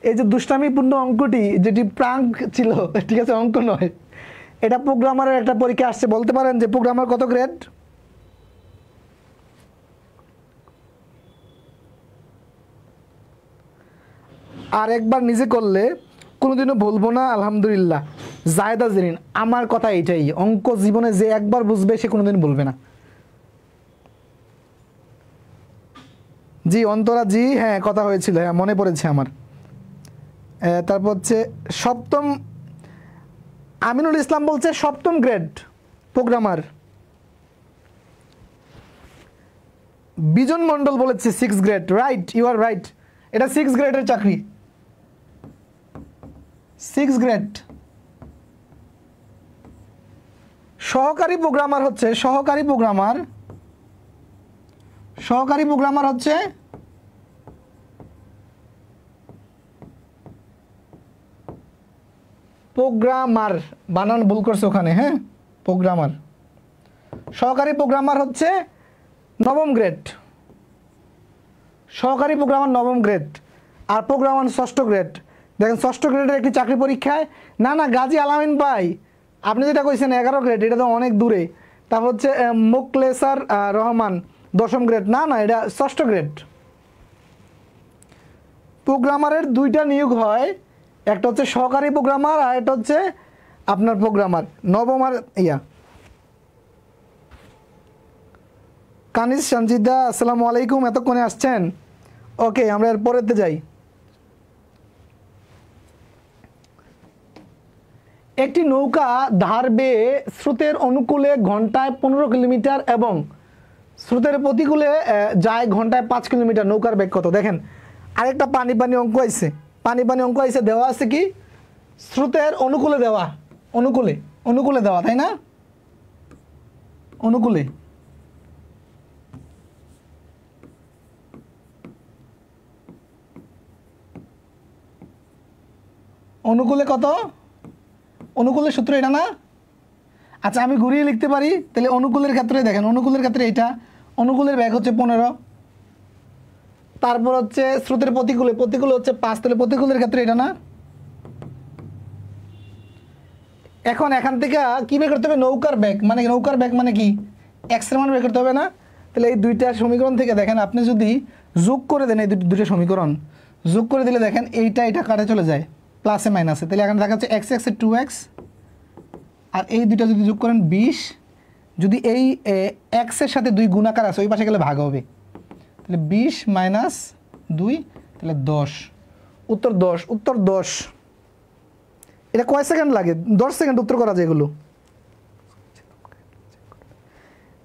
এই যে দুষ্টামিপূর্ণ অঙ্কটি যেটি প্রাঙ্ক ছিল, ঠিক আছে, অঙ্ক নয়, এটা প্রোগ্রামারের একটা পরীক্ষা আসছে। বলতে পারেন যে প্রোগ্রামার কত গ্রেড? আর একবার নিজে করলে কোনোদিনও বলবো না আলহামদুলিল্লাহ। জায়দা জেরিন, আমার কথা এইটাই, অঙ্ক জীবনে যে একবার বুঝবে সে কোনোদিন বলবে না। জি অন্তরা জি, হ্যাঁ কথা হয়েছিল, হ্যাঁ মনে পড়েছে আমার। তারপর হচ্ছে সপ্তম, আমিনুল ইসলাম বলছে সপ্তম গ্রেড প্রোগ্রামার। বিজন মন্ডল বলেছে 6 grade, right, you are right, এটা 6 গ্রেডের চাকরি, 6 গ্রেড। সহকারী প্রোগ্রামার হচ্ছে সহকারী প্রোগ্রামার হচ্ছে প্রোগ্রামার, বানান ভুল করছে ওখানে, হ্যাঁ প্রোগ্রামার। সহকারী প্রোগ্রামার হচ্ছে নবম গ্রেড, সহকারী প্রোগ্রামার নবম গ্রেড, আর প্রোগ্রামার ষষ্ঠ গ্রেড। দেখেন ষষ্ঠ গ্রেডের একটি চাকরি পরীক্ষায়, না না গাজী আলামিন ভাই আপনি যেটা কইছেন 11 গ্রেড, এটা তো অনেক দূরে। তারপর হচ্ছে মোকলেসার রহমান 10ম গ্রেড, না না এটা ষষ্ঠ গ্রেড। প্রোগ্রামারের 2টা নিয়োগ হয়, একটা হচ্ছে সহকারী প্রোগ্রামার আর একটা হচ্ছে আপনার প্রোগ্রামার নবম আর ইয়া। কানিজ সঞ্জিদা আসসালামু আলাইকুম, এতক্ষণে আসছেন? ওকে, আমরা এর পরেতে যাই। একটি নৌকা ধার বেয়ে স্রোতের অনুকূলে ঘন্টায় 15 কিলোমিটার এবং স্রোতের প্রতিকূলে যায় ঘন্টায় 5 কিলোমিটার, নৌকার বেগ কত? দেখেন আরেকটা পানি পানি অঙ্ক আইছে, পানি পানি অঙ্ক আইছে, দেওয়া আছে কি স্রোতের অনুকূলে দেওয়া, অনুকূলে, অনুকূলে দেওয়া, তাই না? অনুকূলে, অনুকূলে কত? অনুকূলের সূত্র এটা না? আচ্ছা আমি ঘুরিয়ে লিখতে পারি, তাহলে অনুকূলের ক্ষেত্রে দেখেন, অনুকূলের ক্ষেত্রে এটা, অনুকূলের ব্যাগ হচ্ছে 15, তারপর হচ্ছে স্রোতের প্রতিকূলে, প্রতিকূলে হচ্ছে 5, তাহলে প্রতিকূলের ক্ষেত্রে এটা না? এখন এখান থেকে কী বের করতে হবে? নৌকার ব্যাগ মানে, নৌকার ব্যাগ মানে কি এক্স এর মান বের করতে হবে না? তাহলে এই দুইটা সমীকরণ থেকে দেখেন আপনি যদি যোগ করে দেন, এই দুটো সমীকরণ যোগ করে দিলে দেখেন এইটা এটা কাটে চলে যায় প্লাসে মাইনাসে, তাহলে এখানে দেখা যাচ্ছে এক্স এক্স 2x, আর এই দুইটা যদি যোগ করেন 20, যদি এই এক্সের সাথে 2 গুণাকার আছে ওই পাশে গেলে ভাগ হবে, তাহলে 20 - 2, তাহলে 10, উত্তর 10, উত্তর 10। এটা কয় সেকেন্ড লাগে? 10 সেকেন্ড উত্তর করা যায় এগুলো।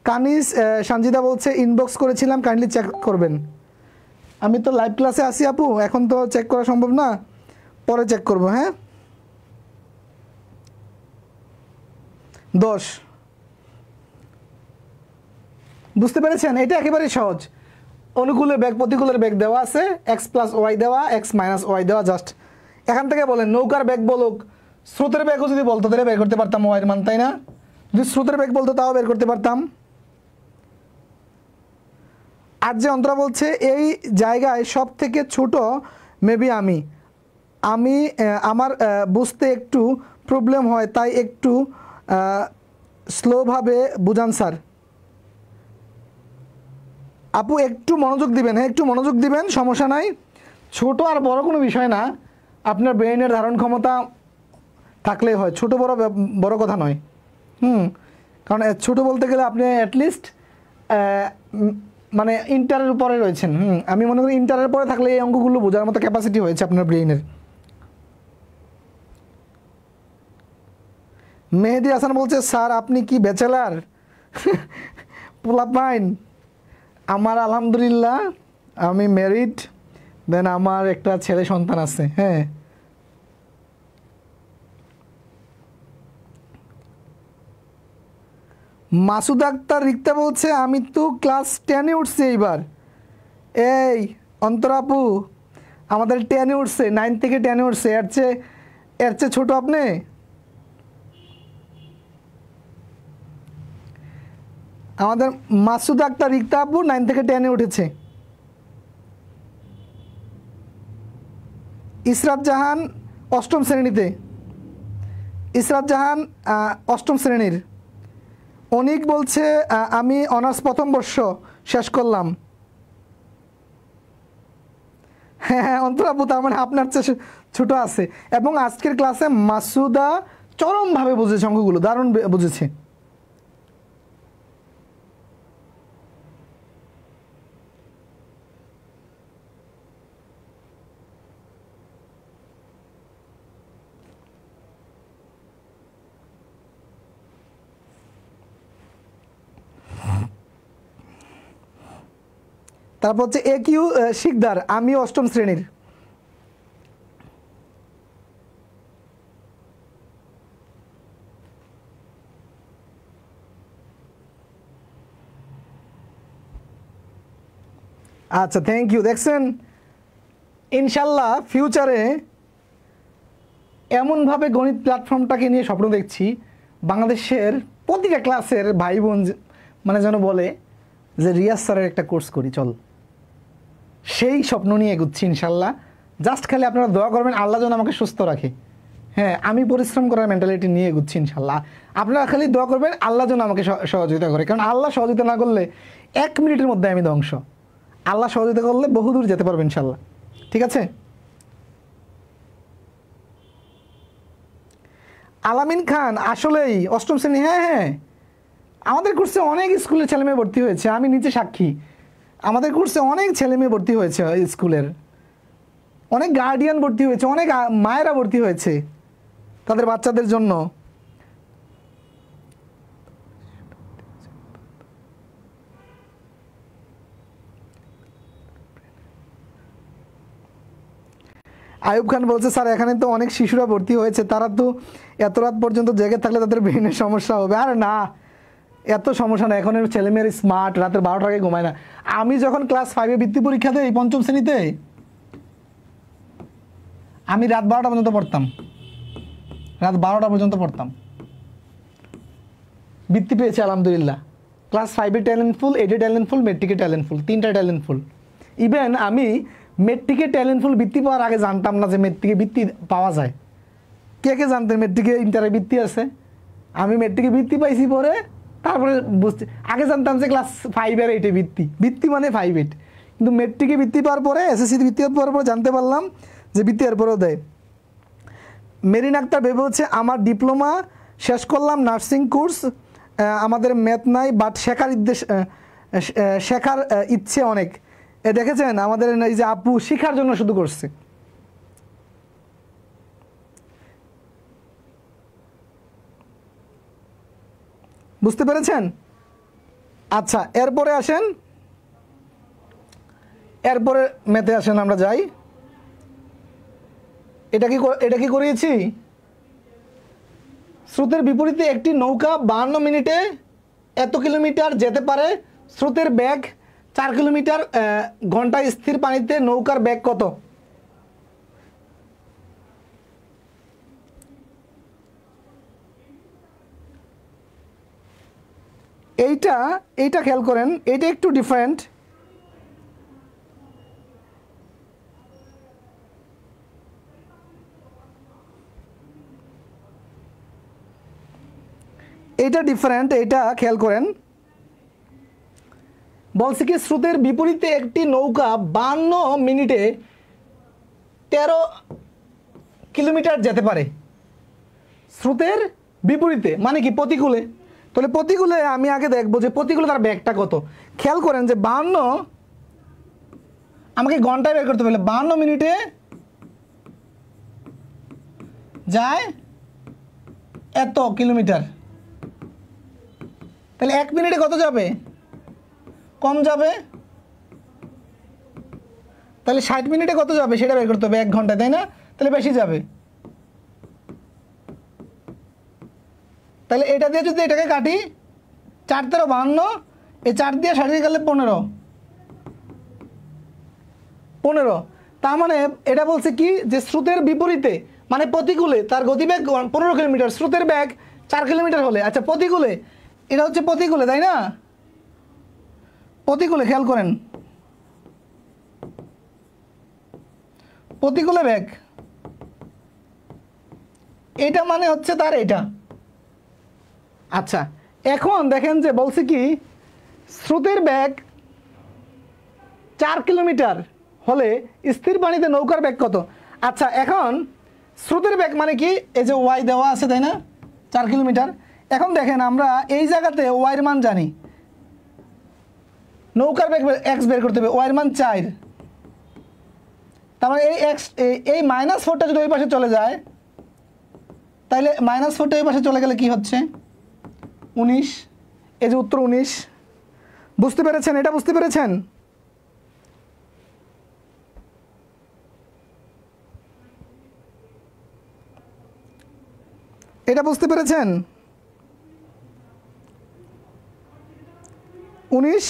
কানিজ সঞ্জিদা বলছে ইনবক্স করেছিলাম, কাইন্ডলি চেক করবেন। আমি তো লাইভ ক্লাসে আসি আপু, এখন তো চেক করা সম্ভব না, পরে চেক করব। হ্যাঁ 10, বুঝতে পেরেছেন? এটা একেবারেই সহজ। অনুকূলের ব্যাগ প্রতিকূলের ব্যাগ দেওয়া আছে, এক্স প্লাস ওয়াই দেওয়া, এক্স মাইনাস ওয়াই দেওয়া, জাস্ট এখান থেকে বলেন নৌকার ব্যাগ বলুক, স্রোতের ব্যাগও যদি বলতো তাহলে বের করতে পারতাম ওয়াইয়ের মান, তাই না? যদি স্রোতের ব্যাগ বলতো তাও বের করতে পারতাম। আর যে অন্তরা বলছে এই জায়গায় সব থেকে ছোট মেবি আমি আমার বুঝতে একটু প্রবলেম হয়, তাই একটু স্লোভাবে বুঝান স্যার। আপু একটু মনোযোগ দিবেন, হ্যাঁ একটু মনোযোগ দিবেন, সমস্যা নাই। ছোট আর বড় কোনো বিষয় না, আপনার ব্রেইনের ধারণ ক্ষমতা থাকলেই হয়, ছোট বড় বড় কথা নয়। কারণ ছোট বলতে গেলে আপনি অ্যাটলিস্ট মানে ইন্টারের উপরে রয়েছেন। আমি মনে করি ইন্টারের পরে থাকলে এই অঙ্কগুলো বোঝার মতো ক্যাপাসিটি হয়েছে আপনার ব্রেইনের। মেহেদি হাসান বলছে স্যার আপনি কি ব্যাচেলার? পোলাপাইন? আমার আলহামদুলিল্লাহ আমি ম্যারিড, দেন আমার একটা ছেলে সন্তান আছে। হ্যাঁ মাসুদ আক্তার রিক্তা বলছে আমি তো ক্লাস 10-এ উঠছি এইবার। এই অন্তরাপু আমাদের 10-এ উঠছে, 9 থেকে 10-এ উঠছে, এর চেয়ে ছোট আপনি? আমাদের মাসুদ আক্তার রিক্তা আপু 9 থেকে 10-এ উঠেছে। ইসরাত জাহান 8ম শ্রেণীতে, ইসরাত জাহান 8ম শ্রেণীর। অনিক বলছে আমি অনার্স 1ম বর্ষ শেষ করলাম। হ্যাঁ অন্তরাপু, তার মানে আপনার চেয়ে ছোট আছে। এবং আজকের ক্লাসে মাসুদা চরমভাবে বুঝেছে, অঙ্কগুলো দারুণ বুঝেছে। তারপর হচ্ছে এ কিউ শিকদার আমি 8ম শ্রেণীর। আচ্ছা থ্যাংক ইউ। দেখছেন ইনশাল্লাহ ফিউচারে এমনভাবে গণিত প্ল্যাটফর্মটাকে নিয়ে স্বপ্ন দেখছি, বাংলাদেশের প্রতিটা ক্লাসের ভাই বোন মানে যেন বলে যে রিয়াজ স্যারের একটা কোর্স করি চল, সেই স্বপ্ন নিয়ে এগুচ্ছি ইনশাল্লাহ। জাস্ট খালি আপনারা দোয়া করবেন আল্লাহ যেন আমাকে সুস্থ রাখে। হ্যাঁ আমি পরিশ্রম করার মেন্টালিটি নিয়ে এগুচ্ছি ইনশাল্লাহ। আপনারা খালি দোয়া করবেন আল্লাহ যেন আমাকে সহযোগিতা করে, কারণ আল্লাহ সহযোগিতা না করলে 1 মিনিটের মধ্যে আমি ধ্বংস। আল্লাহ সহযোগিতা করলে বহুদূর যেতে পারবে ইনশাল্লাহ। ঠিক আছে। আলামিন খান আসলেই 8ম শ্রেণী। হ্যাঁ হ্যাঁ আমাদের কোর্সে অনেক স্কুলের ছেলেমেয়ে ভর্তি হয়েছে, আমি নিচে সাক্ষী। আমাদের কোর্সে অনেক ছেলেমেয়ে ভর্তি হয়েছে, স্কুলের অনেক গার্ডিয়ান ভর্তি হয়েছে, অনেক মায়েরা ভর্তি হয়েছে তাদের বাচ্চাদের জন্য। আয়ুব খান বলছে স্যার এখানে তো অনেক শিশুরা ভর্তি হয়েছে, তারা তো এত রাত পর্যন্ত জেগে থাকলে তাদের ব্রেনের সমস্যা হবে। আর না, এত সমস্যা না, এখন ছেলেমেয়ের স্মার্ট, রাতের 12টার আগে ঘুমায় না। আমি যখন ক্লাস 5-এ বৃত্তি পরীক্ষা দেই 5ম শ্রেণীতে, আমি রাত 12টা পর্যন্ত পড়তাম, রাত 12টা পর্যন্ত পড়তাম। বৃত্তি পেয়েছি আলহামদুলিল্লাহ। ক্লাস 5-এ ট্যালেন্টফুল, 8-এ ট্যালেন্টফুল, মেট্রিকে ট্যালেন্টফুল, 3টা ট্যালেন্টফুল। ইভেন আমি মেট্রিকে ট্যালেন্টফুল বৃত্তি পাওয়ার আগে জানতাম না যে মেট্রিকে বৃত্তি পাওয়া যায়। কে কে জানতেন মেট্রিকে ইন্টারে বৃত্তি আছে? আমি মেট্রিকে বৃত্তি পাইছি পরে, তারপরে বুঝতে, আগে জানতাম যে ক্লাস 5 আর 8-এ বৃত্তি মানে 5-8, কিন্তু মেট্রিকে বৃত্তি পাওয়ার পরে, এসএসসিতে বৃত্তি পাওয়ার পরে জানতে পারলাম যে বৃত্তি এরপরেও দেয়। মেরিন আক্তার ভেবে হচ্ছে আমার ডিপ্লোমা শেষ করলাম, নার্সিং কোর্স, আমাদের ম্যাথ নাই বাট শেখার ইচ্ছে অনেক। দেখেছেন আমাদের এই যে আপু শেখার জন্য শুধু করছে। বুঝতে পেরেছেন? আচ্ছা এরপরে আসেন, এরপরে ম্যাথে আসেন, আমরা যাই। এটা কি করিয়েছি? স্রোতের বিপরীতে একটি নৌকা 52 মিনিটে এত কিলোমিটার যেতে পারে, স্রোতের বেগ 4 কিলোমিটার ঘন্টায়, স্থির পানিতে নৌকার বেগ কত? এইটা খেয়াল করেন, এটা একটু ডিফারেন্ট। এটা ডিফারেন্ট, এটা খেয়াল করেন। বলছে কি স্রোতের বিপরীতে একটি নৌকা 52 মিনিটে 13 কিলোমিটার যেতে পারে। স্রোতের বিপরীতে মানে কি প্রতিকূলে। তাহলে প্রতিকূলে আমি আগে দেখবো যে প্রতিকূলে তার বেগটা কত। খেয়াল করেন যে 52, আমাকে ঘন্টায় বের করতে পারলে 52 মিনিটে যায় এত কিলোমিটার, তাহলে 1 মিনিটে কত যাবে? কম যাবে। তাহলে 60 মিনিটে কত যাবে সেটা বের করতে হবে 1 ঘন্টায়, তাই না? তাহলে বেশি যাবে। তাহলে এটা দিয়ে যদি এটাকে কাটি 4 13 52, এই 4 দিয়ে 60 গেলে 15, 15। তার মানে এটা বলছে কি যে স্রোতের বিপরীতে মানে প্রতিকূলে তার গতিবেগ 15 কিলোমিটার, স্রোতের বেগ 4 কিলোমিটার হলে, আচ্ছা প্রতিকূলে, এটা হচ্ছে প্রতিকূলে তাই না, প্রতিকূলে খেয়াল করেন, প্রতিকূলে বেগ, এটা মানে হচ্ছে তার এটা। আচ্ছা এখন দেখেন যে বলছে কি স্রোতের বেগ 4 কিলোমিটার হলে স্থির পানিতে নৌকার বেগ কত। আচ্ছা এখন স্রোতের বেগ মানে কি, এই যে ওয়াই দেওয়া আছে তাই না, 4 কিলোমিটার। এখন দেখেন আমরা এই জায়গাতে ওয়াইয়ের মান জানি, নৌকার বেগ এক্স বের করতে হবে, ওয়াইয়ের মান 4, তার মানে এই এক্স, এই -4টা যদি ওই পাশে চলে যায় তাহলে -4টা ওই পাশে চলে গেলে কি হচ্ছে 19, এই যে উত্তর 19। বুঝতে পেরেছেন, এটা বুঝতে পেরেছেন? এটা বুঝতে পেরেছেন? 19।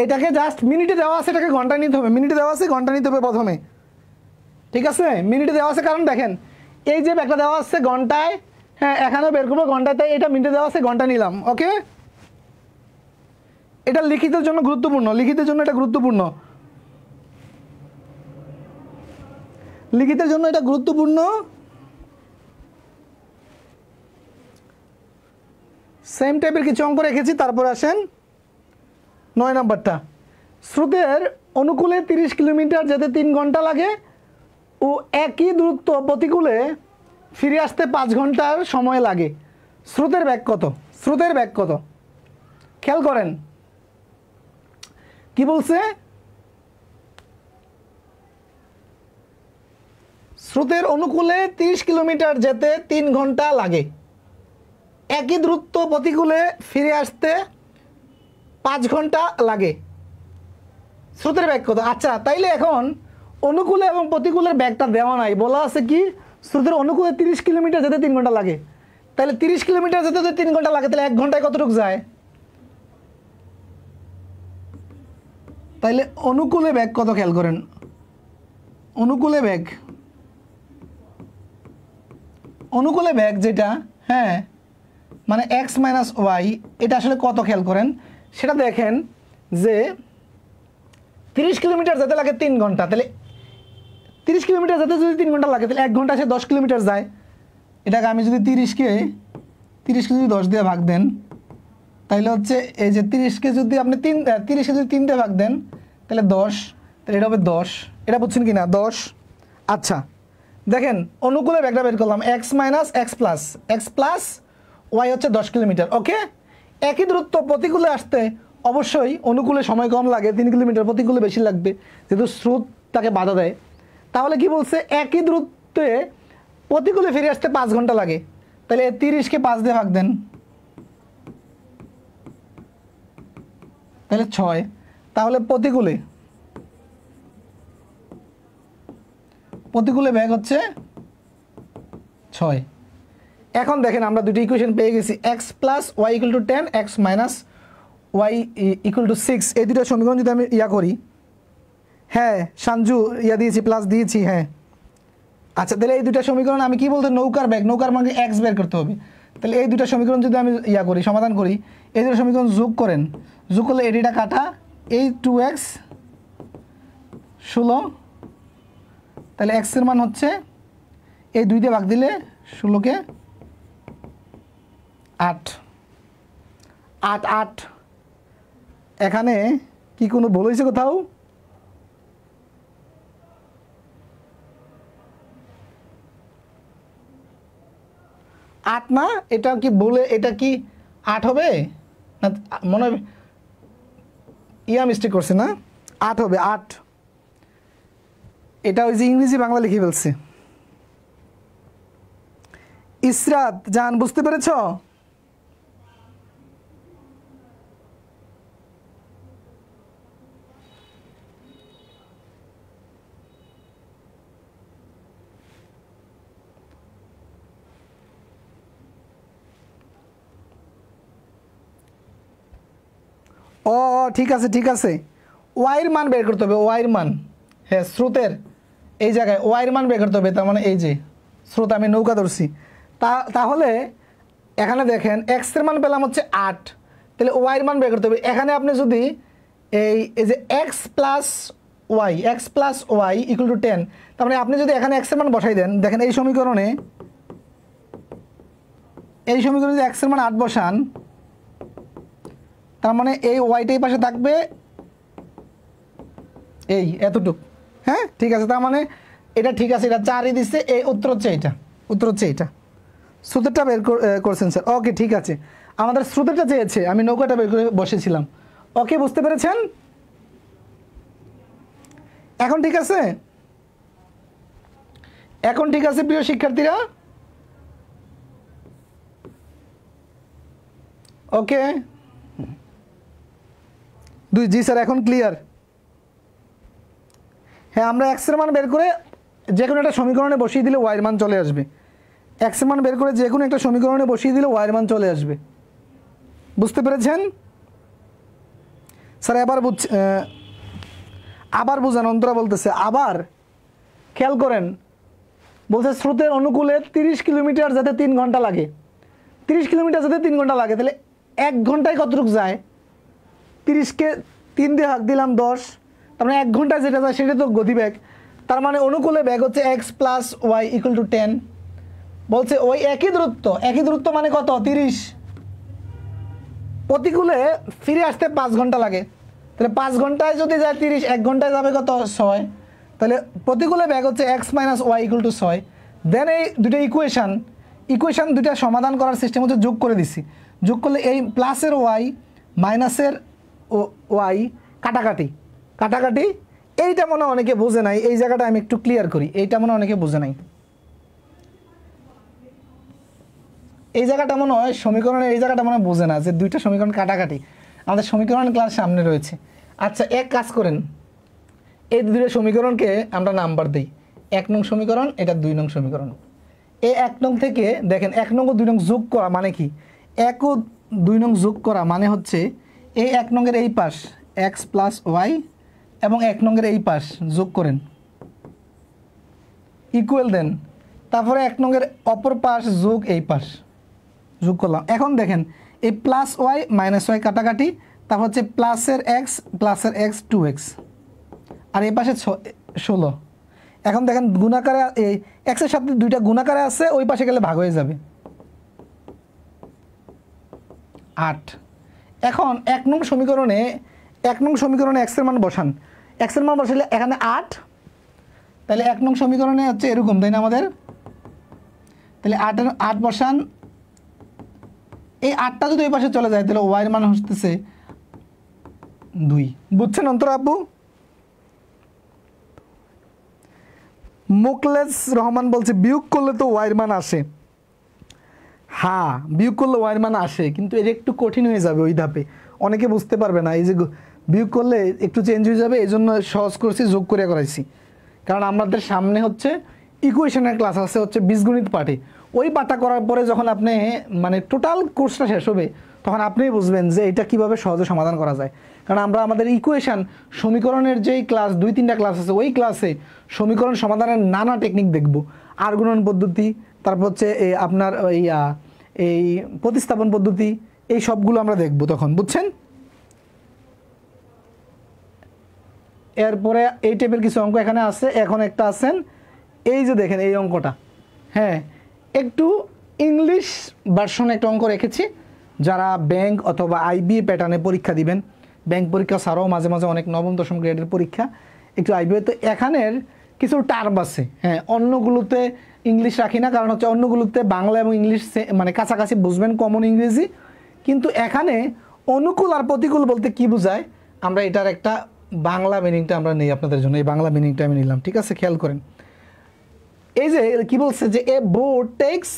এটাকে জাস্ট মিনিটে দেওয়া আছে, এটাকে ঘন্টা নিতে হবে, মিনিটে দেওয়া আছে ঘন্টা নিতে হবে প্রথমে, ঠিক আছে? মিনিটে দেওয়া আছে কারণ দেখেন এই যে একটা দেওয়া আছে ঘন্টায়, হ্যাঁ এখানেও বের করবো ঘন্টায়, তাই এটা মিনিটে দেওয়া আছে ঘন্টা নিলাম। ওকে, এটা লিখিতের জন্য গুরুত্বপূর্ণ, লিখিতের জন্য এটা গুরুত্বপূর্ণ, লিখিতের জন্য এটা গুরুত্বপূর্ণ। সেম টাইপের কিছু অঙ্ক রেখেছি, তারপর আসেন 9 নম্বরটা। স্রোতের অনুকূলে 30 কিলোমিটার যেতে 3 ঘন্টা লাগে ও একই দূরত্ব প্রতিকূলে ফিরে আসতে 5 ঘন্টার সময় লাগে, স্রোতের বেগ কত? স্রোতের বেগ কত খেয়াল করেন কি বলছে, স্রোতের অনুকূলে 30 কিলোমিটার যেতে 3 ঘন্টা লাগে, একই দূরত্ব প্রতিকূলে ফিরে আসতে 5 ঘন্টা লাগে, স্রোতের বেগ কত? আচ্ছা তাইলে এখন অনুকূলে এবং প্রতিকূলের বেগটা দেওয়া নাই, বলা আছে কি স্রোতের অনুকূলে 30 কিলোমিটার যেতে 3 ঘন্টা লাগে, তাহলে 30 কিলোমিটার যেতে যদি 3 ঘন্টা লাগে তাহলে 1 ঘন্টায় কতটুকু যায়, তাইলে অনুকূলে বেগ কত খেয়াল করেন, অনুকূলে বেগ, অনুকূলে বেগ যেটা, হ্যাঁ মানে এক্স মাইনাস ওয়াই, এটা আসলে কত খেয়াল করেন সেটা দেখেন যে 30 কিলোমিটার যেতে লাগে 3 ঘন্টা, তাহলে 30 কিলোমিটার যেতে যদি 3 ঘন্টা লাগে তাহলে 1 ঘন্টা সে 10 কিলোমিটার যায়, এটাকে আমি যদি 30কে যদি 10 দিয়ে ভাগ দেন তাহলে হচ্ছে এই যে 30কে যদি আপনি 30কে যদি 3 দিয়ে ভাগ দেন তাহলে 10, তাহলে এটা হবে 10, এটা বুঝছেন কি না 10। আচ্ছা দেখেন অনুকূলে বেগটা বের করলাম x minus x plus y হচ্ছে 10 কিলোমিটার। ওকে, একই দূরত্ব প্রতিকূলে আসতে অবশ্যই অনুকূলে সময় কম লাগে 3 কিলোমিটার, প্রতিকূলে বেশি লাগবে যেহেতু স্রোত তাকে বাধা দেয়। তাহলে কি বলছে একই দূরত্বে প্রতিকূলে ফিরে আসতে 5 ঘন্টা লাগে, তাহলে 30কে 5 দিয়ে ভাগ দেন তাহলে 6, তাহলে প্রতিকূলে বেগ হচ্ছে 6। এখন দেখেন আমরা দুটি ইকুয়েশন পেয়ে গেছি, x plus y equal to 10, x minus y equal to 6, এই দুটো সমীকরণ যদি আমি করি, হ্যাঁ সঞ্জু দিয়েছি প্লাস দিয়েছি, হ্যাঁ আচ্ছা তাহলে এই দুটো সমীকরণ আমি কি বলতে, নৌকার বেগ, নৌকার মানে এক্স বের করতে হবে, তাহলে এই দুটো সমীকরণ যদি আমি করি সমাধান করি, এই দুটো সমীকরণ যোগ করেন, যোগ করলে এটিটা কাটা, এই 2x 16, তাহলে এক্সের মান হচ্ছে এই 2 দিয়ে ভাগ দিলে 16কে 8, 8 8, এখানে কি কোনো ভুল হয়েছে কোথাও? আট না, এটা কি বলে, এটা কি 8 হবে না মনে হয় মিস্টেক করছে না, 8 হবে 8, এটা ওই যে ইংরেজি বাংলা লিখে ফেলছে। ইসরাত জান বুঝতে পেরেছ? ও ঠিক আছে ঠিক আছে, ওয়াইয়ের মান বের করতে হবে, ওয়াইয়ের মান। হ্যাঁ স্রোতের এই জায়গায় ওয়াইয়ের মান বের করতে হবে, তার মানে এই যে স্রোত আমি নৌকা ধরছি, তাহলে এখানে দেখেন এক্সের মান পেলাম হচ্ছে 8, তাহলে ওয়াইয়ের মান বের করতে হবে। এখানে আপনি যদি এই যে x plus y equal to 10, তার মানে আপনি যদি এখানে এক্সের মান বসাই দেন, দেখেন এই সমীকরণে যদি এক্সের মান 8 বসান, তার মানে এই ওয়াইটাই পাশে থাকবে এই এতটুক। হ্যাঁ ঠিক আছে, তার মানে এটা ঠিক আছে, এটা 4ই দিচ্ছে, এই উত্তর হচ্ছে এইটা। স্রোতেরটা বের করছেন স্যার, ওকে ঠিক আছে, আমাদের স্রোতেরটা চেয়েছে, আমি নৌকাটা বের করে বসেছিলাম। ওকে বুঝতে পেরেছেন? এখন ঠিক আছে, প্রিয় শিক্ষার্থীরা? ওকে জি স্যার, এখন ক্লিয়ার। হ্যাঁ আমরা এক্সের মান বের করে যে কোনো একটা সমীকরণে বসিয়ে দিলে ওয়াইয়ের মান চলে আসবে। এক্সের মান বের করে যে কোনো একটা সমীকরণে বসিয়ে দিলে ওয়াইয়ের মান চলে আসবে। বুঝতে পেরেছেন স্যার? আবার বুঝান, অন্তরা বলতেছে আবার। খেয়াল করেন, বলছে স্রোতের অনুকূলে 30 কিলোমিটার যাতে 3 ঘন্টা লাগে, 30 কিলোমিটার যাতে 3 ঘন্টা লাগে, তাহলে 1 ঘন্টায় কতটুকু যায়? 30কে 3 দিয়ে ভাগ দিলাম 10, তার মানে 1 ঘন্টায় যেটা যায় সেটা তো গতিবেগ। তার মানে অনুকূলে বেগ হচ্ছে x plus y equal to 10। বলছে ওই একই দূরত্ব মানে কত? 30। প্রতিকূলে ফিরে আসতে 5 ঘন্টা লাগে, তাহলে 5 ঘন্টায় যদি যায় 30, 1 ঘন্টায় যাবে কত? 6। তাহলে প্রতিকূলে বেগ হচ্ছে x minus y equal to 6। Then এই দুটো ইকুয়েশন দুইটা সমাধান করার সিস্টেম হচ্ছে যোগ করে দিছি। যোগ করলে এই প্লাসের ওয়াই মাইনাসের ওয়াই কাটাকাটি, এইটা মনে হয় অনেকে বোঝে নাই, এই জায়গাটা আমি একটু ক্লিয়ার করি। এইটা মনে হয় অনেকে বোঝে নাই, এই জায়গাটা মনে হয় সমীকরণের এই জায়গাটা মনে হয় বোঝে না যে দুইটা সমীকরণ কাটাকাটি। আমাদের সমীকরণ ক্লাস সামনে রয়েছে। আচ্ছা এক কাজ করেন, এই দুটো সমীকরণকে আমরা নাম্বার দিই। 1 নং সমীকরণ, এটা 2 নং সমীকরণ। এই 1 নং থেকে দেখেন 1 নং ও 2 নং যোগ করা মানে কি? 1 ও 2 নং যোগ করা মানে হচ্ছে এই 1 নংয়ের এই পাশ এক্স প্লাস ওয়াই এবং 1 নংয়ের এই পাশ যোগ করেন, ইকুয়াল দেন, তারপরে 1 নংয়ের অপর পাশ যোগ এই পাশ যোগ করলাম। এখন দেখেন এই প্লাস ওয়াই মাইনাস ওয়াই কাটাকাটি, তারপর হচ্ছে প্লাসের এক্স 2x, আর এই পাশে 16। এখন দেখেন গুণাকারে এই এক্সের সাথে দুইটা গুণাকারে আছে, ওই পাশে গেলে ভাগ হয়ে যাবে 8। এখন 1 নং সমীকরণে এক্সের মান বসান, এক্সের মান বসালে এখানে 8, তাহলে 1 নং সমীকরণে হচ্ছে এরকম, তাই না আমাদের? তাহলে 8 বসান, এই 8টা যদি ওই পাশে চলে যায় তাহলে ওয়াইয়ের মান হচ্ছে 2। বুঝছেন অন্তর আব্বু? মোকলেস রহমান বলছে বিয়োগ করলে তো ওয়াইয়ের মান আসে। হ্যাঁ বিয়োগ করলে ওয়াইয়ের মান আসে, কিন্তু এটা একটু কঠিন হয়ে যাবে ওই ধাপে, অনেকে বুঝতে পারবে না। এই যে বিয়োগ করলে একটু চেঞ্জ হয়ে যাবে, এই জন্য সহজ করছি, যোগ করে করাইছি। কারণ আমাদের সামনে হচ্ছে ইকুয়েশনের ক্লাস আছে হচ্ছে বীজগণিত পাঠে, ওই পাঠটা করার পরে যখন আপনি মানে টোটাল কোর্সটা শেষ হবে তখন আপনিই বুঝবেন যে এটা কিভাবে সহজে সমাধান করা যায়। কারণ আমরা আমাদের ইকুয়েশন সমীকরণের যেই ক্লাস 2-3টা ক্লাস আছে, ওই ক্লাসে সমীকরণ সমাধানের নানা টেকনিক দেখব, আর্গুণন পদ্ধতি, তারপর হচ্ছে আপনার এই প্রতিস্থাপন পদ্ধতি, এই সবগুলো আমরা দেখব তখন, বুঝছেন? এরপরে এই টাইপের কিছু অঙ্ক এখানে আছে। এখন একটা আছেন, এই যে দেখেন এই অঙ্কটা, হ্যাঁ একটু ইংলিশ ভার্সনে একটা অঙ্ক রেখেছি। যারা ব্যাংক অথবা আইবিএ প্যাটার্নে পরীক্ষা দিবেন, ব্যাংক পরীক্ষা ছাড়াও মাঝে মাঝে অনেক 9ম-10ম গ্রেডের পরীক্ষা, একটু আইবিএ, তো এখানের কিছু টার্ম আছে। হ্যাঁ অন্যগুলোতে ইংলিশ রাখি না, কারণ হচ্ছে অন্যগুলোতে বাংলা এবং ইংলিশ মানে কাছাকাছি বুঝবেন, কমন ইংরেজি। কিন্তু এখানে অনুকূল আর প্রতিকূল বলতে কি বোঝায়, আমরা এটার একটা বাংলা মিনিংটা আমরা নেই আপনাদের জন্য। এই বাংলা মিনিংটা আমি নিলাম, ঠিক আছে? খেয়াল করেন, এই যে কি বলছে যে a boat takes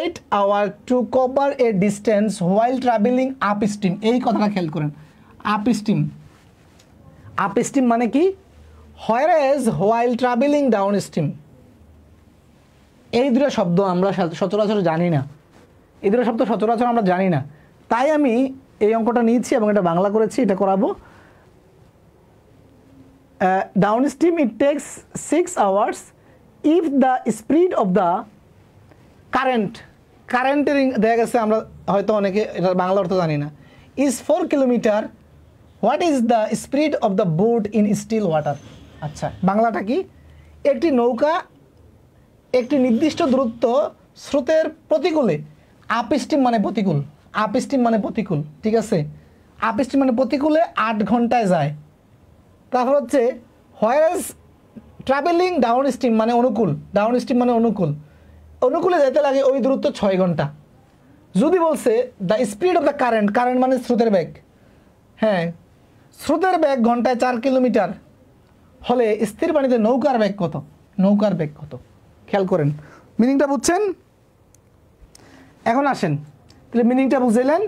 8 hour to cover a distance while travelling upstream. এই কথাটা খেয়াল করেন, আপ স্ট্রিম মানে কি? Whereas while travelling downstream. এই দুটো শব্দ আমরা সচরাচর জানি না, এই দুটো শব্দ সচরাচর আমরা জানি না। তাই আমি এই অঙ্কটা নিয়েছি এবং এটা বাংলা করেছি, এটা করাবো। Down stream it takes 6 hours if the speed of the কারেন্টের দেখা গেছে আমরা হয়তো অনেকে এটার বাংলা অর্থ জানি না, is 4 kilometre, what is the speed of the boat in still water. আচ্ছা, বাংলাটা কি? একটি নৌকা একটি নির্দিষ্ট দূরত্ব স্রোতের প্রতিকূলে, আপ স্ট্রিম মানে প্রতিকূল, আপ স্ট্রিম মানে প্রতিকূল, ঠিক আছে, আপ স্ট্রিম মানে প্রতিকূলে 8 ঘন্টায় যায়। তারপর হচ্ছে হোয়ারেজ ট্রাভেলিং ডাউন স্ট্রিম মানে অনুকূল, ডাউন স্ট্রিম মানে অনুকূল, অনুকূলে যেতে লাগে ওই দূরত্ব 6 ঘন্টা। যদি বলছে the speed of the current মানে স্রোতের বেগ, হ্যাঁ স্রোতের বেগ ঘন্টায় 4 কিলোমিটার হলে স্থির পানিতে নৌকার বেগ কত? নৌকার বেগ কত? খেয়াল করেন, মিনিংটা বুঝছেন? এখন আসেন, তাহলে মিনিংটা বুঝলেন।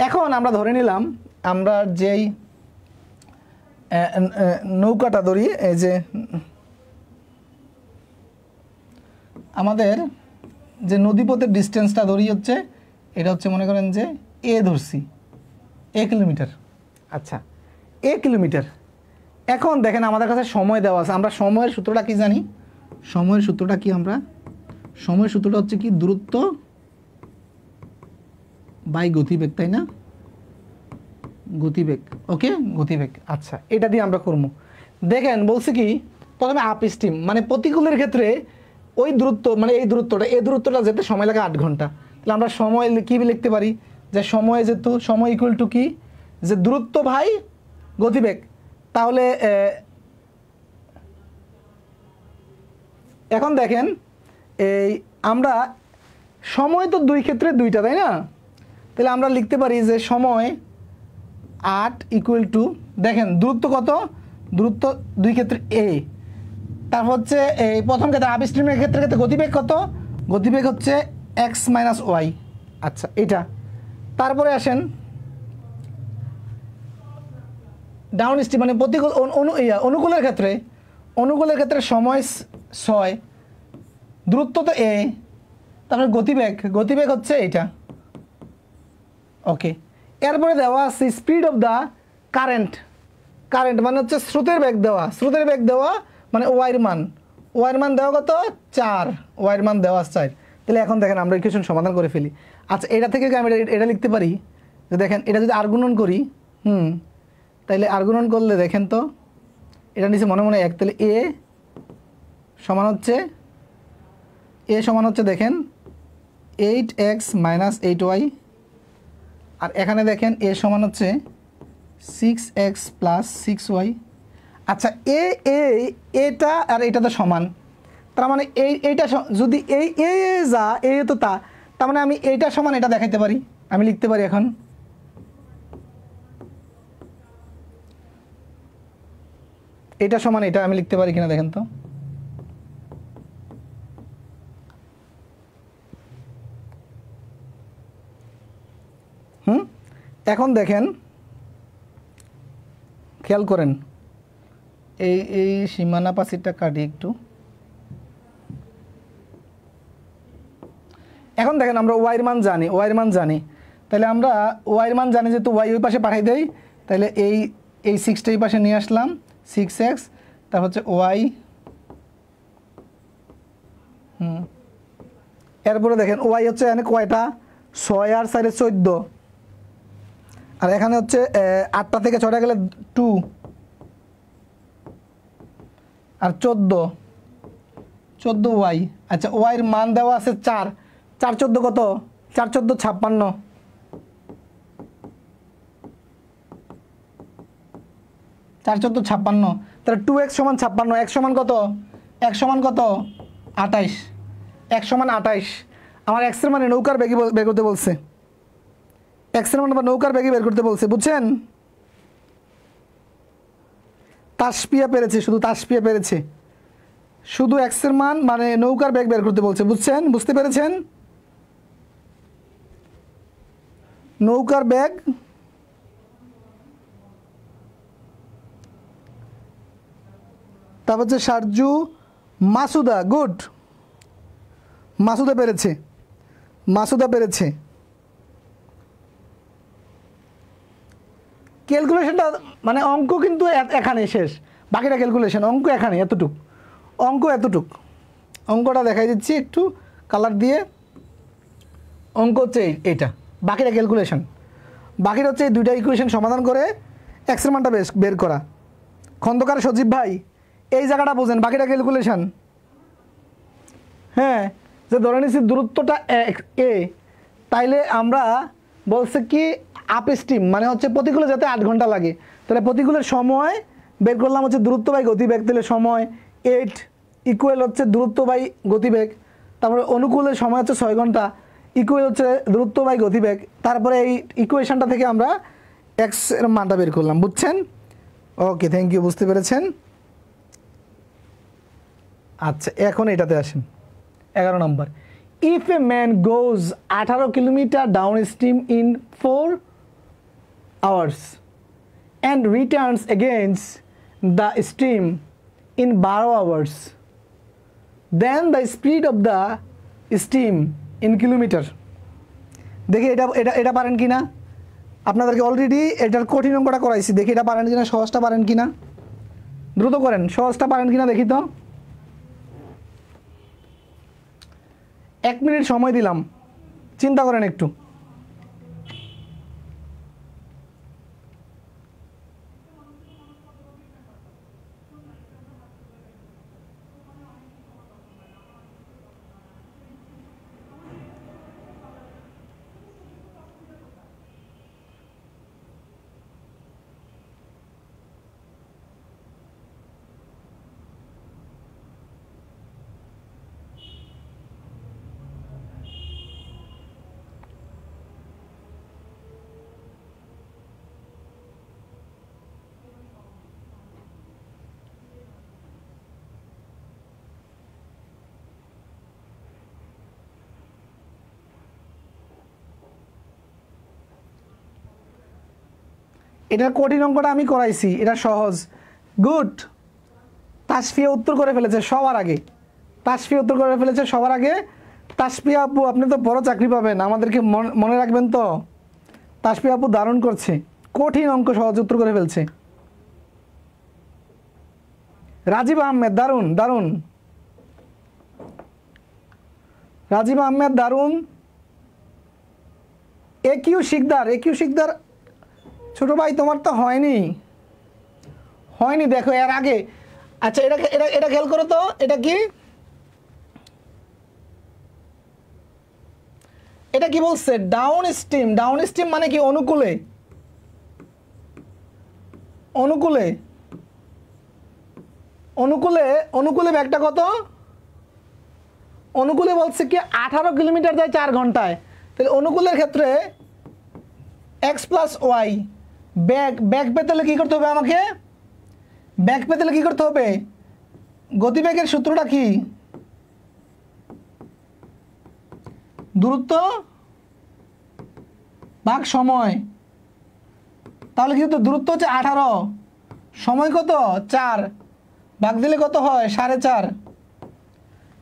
এখন আমরা ধরে নিলাম আমরা যেই নৌকাটা ধরি, এই যে আমাদের যে নদীপথের ডিস্টেন্সটা ধরি হচ্ছে, এটা হচ্ছে মনে করেন যে ধরছি কিলোমিটার। আচ্ছা, কিলোমিটার। এখন দেখেন আমাদের কাছে সময় দেওয়া আছে, আমরা সময়ের সূত্রটা কি জানি? সময়ের সূত্রটা কি? আমরা সময়ের সূত্রটা হচ্ছে কি? দূরত্ব বাই গতিবেগ, তাই না? গতিবেগ, ওকে, গতিবেগ। আচ্ছা, এটা দিয়ে আমরা করবো। দেখেন বলছে কি, প্রথমে আপ স্ট্রিম মানে প্রতিকূলের ক্ষেত্রে ওই দূরত্ব মানে এই দূরত্বটা যেতে সময় লাগে 8 ঘন্টা। তাহলে আমরা সময় কী লিখতে পারি? যে সময় যেহেতু সময় ইকুয়াল টু কি? যে দূরত্ব ভাই গতিবেগ। তাহলে এখন দেখেন এই আমরা সময় তো দুই ক্ষেত্রে দুইটা, তাই না? তাহলে আমরা লিখতে পারি যে সময় 8 ইকুয়াল টু, দেখেন দূরত্ব কত? দূরত্ব দুই ক্ষেত্রে তারপর হচ্ছে এই প্রথম ক্ষেত্রে আপ স্ট্রিমের ক্ষেত্রে গতিবেগ কত? গতিবেগ হচ্ছে x - y। আচ্ছা, এটা। তারপরে আসেন ডাউন স্ট্রিম মানে প্রতিকূল অনুকূলের ক্ষেত্রে সময় 6, দূরত্ব তো তারপরে গতিবেগ হচ্ছে এইটা, ওকে। এরপরে দেওয়া আছে স্পিড অফ দ্য কারেন্ট মানে হচ্ছে স্রোতের বেগ দেওয়া মানে ওয়াইয়ের মান দেওয়া কত? 4, ওয়াইয়ের মান দেওয়া 4। তাহলে এখন দেখেন আমরা ইকুয়েশন সমাধান করে ফেলি। আচ্ছা, এটা থেকে আমি এটা লিখতে পারি যে দেখেন এটা যদি আর্গুণন করি, তাইলে আর্গুণন করলে দেখেন তো এটা নিচে মনে মনে 1, তাহলে সমান হচ্ছে দেখেন 8x - 8y, আর এখানে দেখেন সমান হচ্ছে 6x + 6y। আচ্ছা, এটা আর এটা তো সমান, তার মানে এইটা যদি যা তো তার মানে আমি এইটা সমান এটা দেখাইতে পারি, আমি লিখতে পারি এখন এটা সমান এটা, আমি লিখতে পারি কিনা দেখেন তো। এখন দেখেন খেয়াল করেন এই সীমানা পাশিটা কাটি একটু। এখন দেখেন আমরা ওয়াইয়ের মান জানি, তাহলে আমরা ওয়াইয়ের মান জানি যেহেতু ওয়াই ওই পাশে পাঠাই দেই, তাহলে এই 6টা এই পাশে নিয়ে আসলাম, 6x, তারপর হচ্ছে ওয়াই। এরপরে দেখেন ওয়াই হচ্ছে এখানে কয়টা? 6 আর 4 14, আর এখানে হচ্ছে 8টা থেকে 6টা গেলে 2 আর 14 ওয়াই। আচ্ছা, ওয়াইয়ের মান দেওয়া আছে 4, 4 14 কত? 4 14 56, 4 14 56। তাহলে 2x = 56, x সমান কত? x সমান কত? 28, x সমান 28। আমার x এর মানে নৌকার বেগ বের করতে বলছে, x এর মানে নৌকার বেগ বের করতে বলছে, বুঝছেন? তাসপিয়া পেরেছে, শুধু x এর মান মানে নৌকার বেগ বের করতে বলছে, বুঝছেন? বুঝতে পেরেছেন? নৌকার বেগ তারপর হচ্ছে সারজু মাসুদা, গুড, মাসুদা পেরেছে। ক্যালকুলেশনটা মানে অঙ্ক কিন্তু এখানে শেষ, বাকিটা ক্যালকুলেশন। অঙ্ক এখানে এতটুক, অঙ্ক এতটুক। অঙ্কটা দেখাই দিচ্ছি একটু কালার দিয়ে। অঙ্ক হচ্ছে এইটা, বাকিটা ক্যালকুলেশন। বাকিটা হচ্ছে এই দুইটা ইকুয়েশন সমাধান করে এক্সের মানটা বের করা। খন্দকার সজীব ভাই এই জায়গাটা বোঝেন, বাকিটা ক্যালকুলেশন। হ্যাঁ, যে ধরে নিচ্ছি দূরত্বটা এ, তাইলে আমরা বলছে কি আপ স্টিম মানে হচ্ছে প্রতিকূলে যাতে 8 ঘন্টা লাগে, তাহলে প্রতিকূলের সময় বের করলাম হচ্ছে দূরত্ব বাই গতিবেগ, তাহলে সময় 8 ইকুয়াল হচ্ছে দূরত্ব বাই গতিবেগ। তারপরে অনুকূলের সময় হচ্ছে 6 ঘন্টা ইকুয়াল হচ্ছে দূরত্ব বাই গতিবেগ। তারপরে এই ইকুয়েশনটা থেকে আমরা এক্স এর মানটা বের করলাম, বুঝছেন? ওকে, থ্যাংক ইউ, বুঝতে পেরেছেন। আচ্ছা, এখন এটাতে আসেন 11 নম্বর। If a man goes 18 kilometre downstream in 4 hours and returns against the stream in 12 hours, then the speed of the stream in kilometer. দেখি এটা এটা এটা পারেন কিনা। আপনাদেরকে অলরেডি এটার কঠিন অঙ্কটা করাইছি, দেখি এটা পারেন কিনা, সহজটা পারেন কিনা। দ্রুত করেন, সহজটা পারেন কিনা দেখি তো। 1 মিনিট সময় দিলাম, চিন্তা করেন একটু। এটার কঠিন অঙ্কটা আমি করাইছি, এটা সহজ। গুড, তাসফিয়া উত্তর করে ফেলেছে সবার আগে। তাসফিয়া উত্তর করে ফেলেছে সবার আগে। তাসফিয়া আপু, আপনি তো বড় চাকরি পাবেন, আমাদেরকে মনে রাখবেন তো। তাসফিয়া আপু দারুণ করছে, কঠিন অঙ্ক সহজ উত্তর করে ফেলছে। রাজীব আহমেদ দারুণ দারুণ, রাজীব আহমেদ দারুণ। একিউ শিকদার, একিউ শিকদার ছোট ভাই তোমার তো হয়নি, হয়নি দেখো এর আগে। আচ্ছা, এটা এটা এটা খেয়াল করো তো, এটা কি, এটা কি বলছে? Down stream. ডাউন স্ট্রিম মানে কি? অনুকূলে, অনুকূলে, অনুকূলে, অনুকূলে ব্যাগটা কত? অনুকূলে বলছে কি 18 কিলোমিটার যায় 4 ঘন্টায়। তাহলে অনুকূলের ক্ষেত্রে এক্স প্লাস ওয়াই, ব্যাগ ব্যাগ পেতে হলে কী করতে হবে আমাকে? ব্যাগ পেতে হলে কী করতে হবে? গতিবেগের সূত্রটা কি? দূরত্ব ভাগ সময়। তাহলে কিন্তু দূরত্ব হচ্ছে 18, সময় কত? 4, ভাগ দিলে কত হয়? 4.5।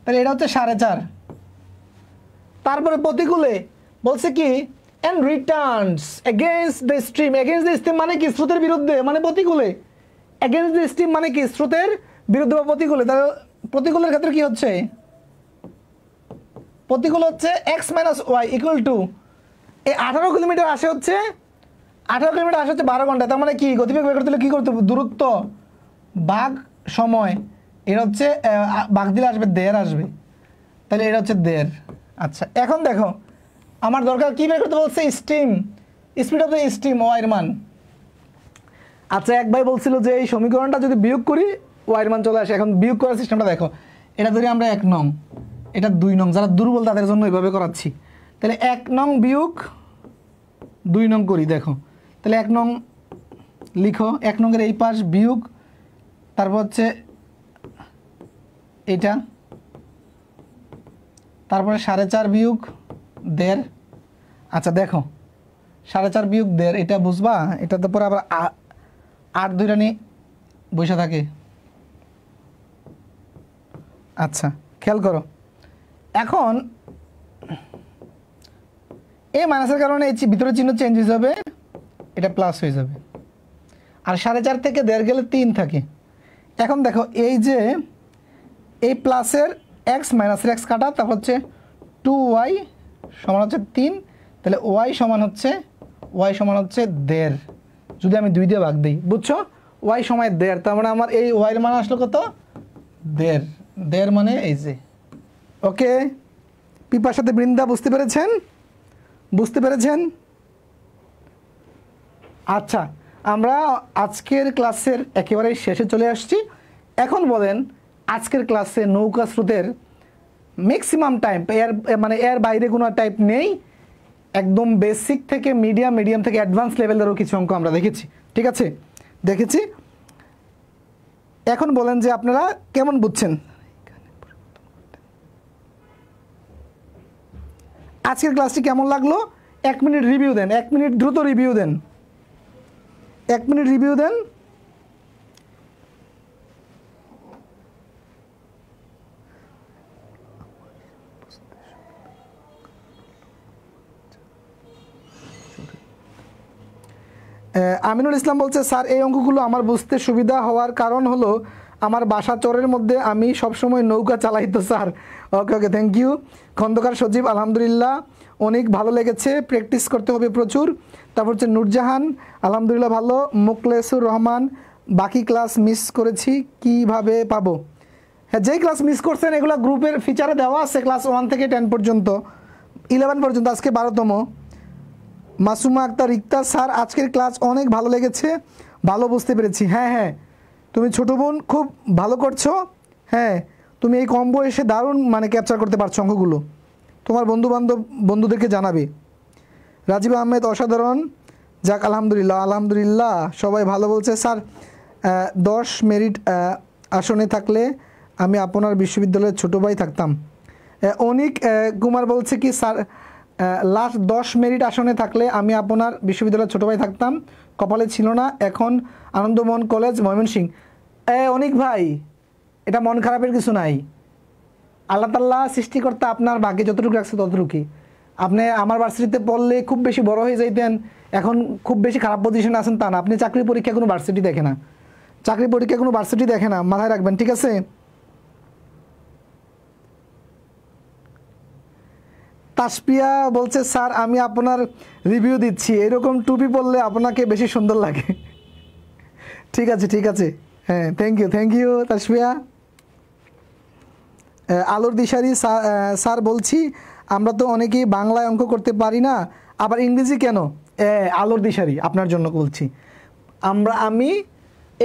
তাহলে এটা হচ্ছে 4.5। তারপরে প্রতিকূলে বলছে কি and returns against the stream. against the stream মানে কি? স্রোতের বিরুদ্ধে, মানে প্রতিকূলে। against the stream মানে কি? স্রোতের বিরুদ্ধে বা প্রতিকূলে। তাহলে প্রতিকূলের ক্ষেত্রে কি হচ্ছে? প্রতিকূল হচ্ছে x minus y equal to এই 18 কিলোমিটার আসে হচ্ছে 18 কিলোমিটার আসে হচ্ছে 12 ঘন্টা। তার মানে কি? গতিবেগ বের করতে হলে কী করতে হবে? দূরত্ব ভাগ সময়। এর হচ্ছে ভাগ দিলে আসবে 1.5 আসবে, তাহলে এটা হচ্ছে 1.5। আচ্ছা, এখন দেখো আমার দরকার কী বের করতে বলছে? Steam, speed of the steam, ওয়াইয়ের মান। আচ্ছা, এক ভাই বলছিল যে এই সমীকরণটা যদি বিয়োগ করি ওয়াইয়ের মান চলে আসে। এখন বিয়োগ করার সিস্টেমটা দেখো, এটা ধরি আমরা 1 নং, এটা 2 নং, যারা দুর্বল তাদের জন্য এইভাবে করাচ্ছি। তাহলে 1 নং বিয়োগ 2 নং করি, দেখো তাহলে 1 নং লিখো, 1 নংয়ের এই পাশ বিয়োগ, তারপর হচ্ছে এটা, তারপরে 4.5 বিয়োগ 1.5। আচ্ছা দেখো 4.5 বিয়োগ 1.5, এটা বুঝবা? এটা তো পরে আবার 8 2 রানি বসে থাকে। আচ্ছা খেয়াল করো, এখন এই মাইনাসের কারণে এই ভিতরে চিহ্ন চেঞ্জ হয়ে যাবে, এটা প্লাস হয়ে যাবে। আর 4.5 থেকে 1.5 গেলে 3 থাকে। এখন দেখো এই যে এই প্লাসের এক্স মাইনাসের এক্স কাটা, তারপর হচ্ছে 2y সমান হচ্ছে 3, তাহলে y সমান হচ্ছে 1.5 যদি আমি 2 দিয়ে ভাগ দিই, বুঝছো? y সমান 1.5, তার মানে আমার এই y এর মান আসলো কত? 1.5 মানে এই যে। ওকে, পিপার সাথে বৃন্দা বুঝতে পেরেছেন? বুঝতে পেরেছেন? আচ্ছা, আমরা আজকের ক্লাসের একেবারে শেষে চলে আসছি। এখন বলেন আজকের ক্লাসে নৌকা স্রোতের ম্যাক্সিমাম টাইপ মানে এর বাইরে কোনো টাইপ নেই, একদম বেসিক থেকে মিডিয়াম, মিডিয়াম থেকে অ্যাডভান্স লেভেলেরও কিছু অঙ্ক আমরা দেখেছি। ঠিক আছে, দেখেছি। এখন বলেন যে আপনারা কেমন বুঝছেন? আজকের ক্লাসটি কেমন লাগলো? 1 মিনিট রিভিউ দেন, 1 মিনিট দ্রুত রিভিউ দেন, 1 মিনিট রিভিউ দেন। আমিনুল ইসলাম বলছে, স্যার এই অঙ্কগুলো আমার বুঝতে সুবিধা হওয়ার কারণ হলো আমার বাসা চরের মধ্যে, আমি সবসময় নৌকা চালাই তো sir. Okay okay, thank you. Khandakar Sajib, আলহামদুলিল্লাহ অনেক ভালো লেগেছে, প্র্যাকটিস করতে হবে প্রচুর। তারপর হচ্ছে নূরজাহান, আলহামদুলিল্লাহ ভালো। মোকলেসুর রহমান, বাকি ক্লাস মিস করেছি, কিভাবে পাবো? হ্যাঁ, যেই ক্লাস মিস করছেন এগুলো গ্রুপের ফিচারে দেওয়া আছে, ক্লাস 1 থেকে 10 পর্যন্ত, 11 পর্যন্ত, আজকে 12তম। মাসুমা আক্তার রিক্তা, স্যার আজকের ক্লাস অনেক ভালো লেগেছে, ভালো বুঝতে পেরেছি। হ্যাঁ হ্যাঁ, তুমি ছোটো বোন খুব ভালো করছো। হ্যাঁ, তুমি এই কম বয়সে দারুণ মানে ক্যাপচার করতে পারছো অঙ্কগুলো, তোমার বন্ধুদেরকে জানাবে। রাজীব আহমেদ, অসাধারণ। যাক, আলহামদুলিল্লাহ আলহামদুলিল্লাহ, সবাই ভালো বলছে। স্যার 10 মেরিট আসনে থাকলে আমি আপনার বিশ্ববিদ্যালয়ের ছোটো ভাই থাকতাম। অনিক কুমার বলছে কি, স্যার লাস্ট 10 মেরিট আসনে থাকলে আমি আপনার বিশ্ববিদ্যালয়ের ছোটো ভাই থাকতাম, কপালে ছিল না। এখন আনন্দমোহন কলেজ, ময়মনসিংহ। অনিক ভাই, এটা মন খারাপের কিছু নাই। আল্লাহ তাআলা সৃষ্টিকর্তা আপনার ভাগ্যে যতটুকু রাখছে ততটুকুই। আপনি আমার ভার্সিটিতে পড়লে খুব বেশি বড় হয়ে যাইতেন, এখন খুব বেশি খারাপ পজিশনে আছেন তা না। আপনি চাকরি পরীক্ষা কোনো ভার্সিটি দেখে না, চাকরি পরীক্ষা কোনো ভার্সিটি দেখে না, মাথায় রাখবেন, ঠিক আছে? তাসপিয়া বলছে, স্যার আমি আপনার রিভিউ দিচ্ছি, এরকম টুপি পরলে আপনাকে বেশি সুন্দর লাগে। ঠিক আছে ঠিক আছে, হ্যাঁ, থ্যাংক ইউ তাসপিয়া। আলোর দিশারি, স্যার বলছি আমরা তো অনেকেই বাংলায় অঙ্ক করতে পারি না, আবার ইংরেজি কেন? আলোর দিশারি, আপনার জন্য বলছি। আমি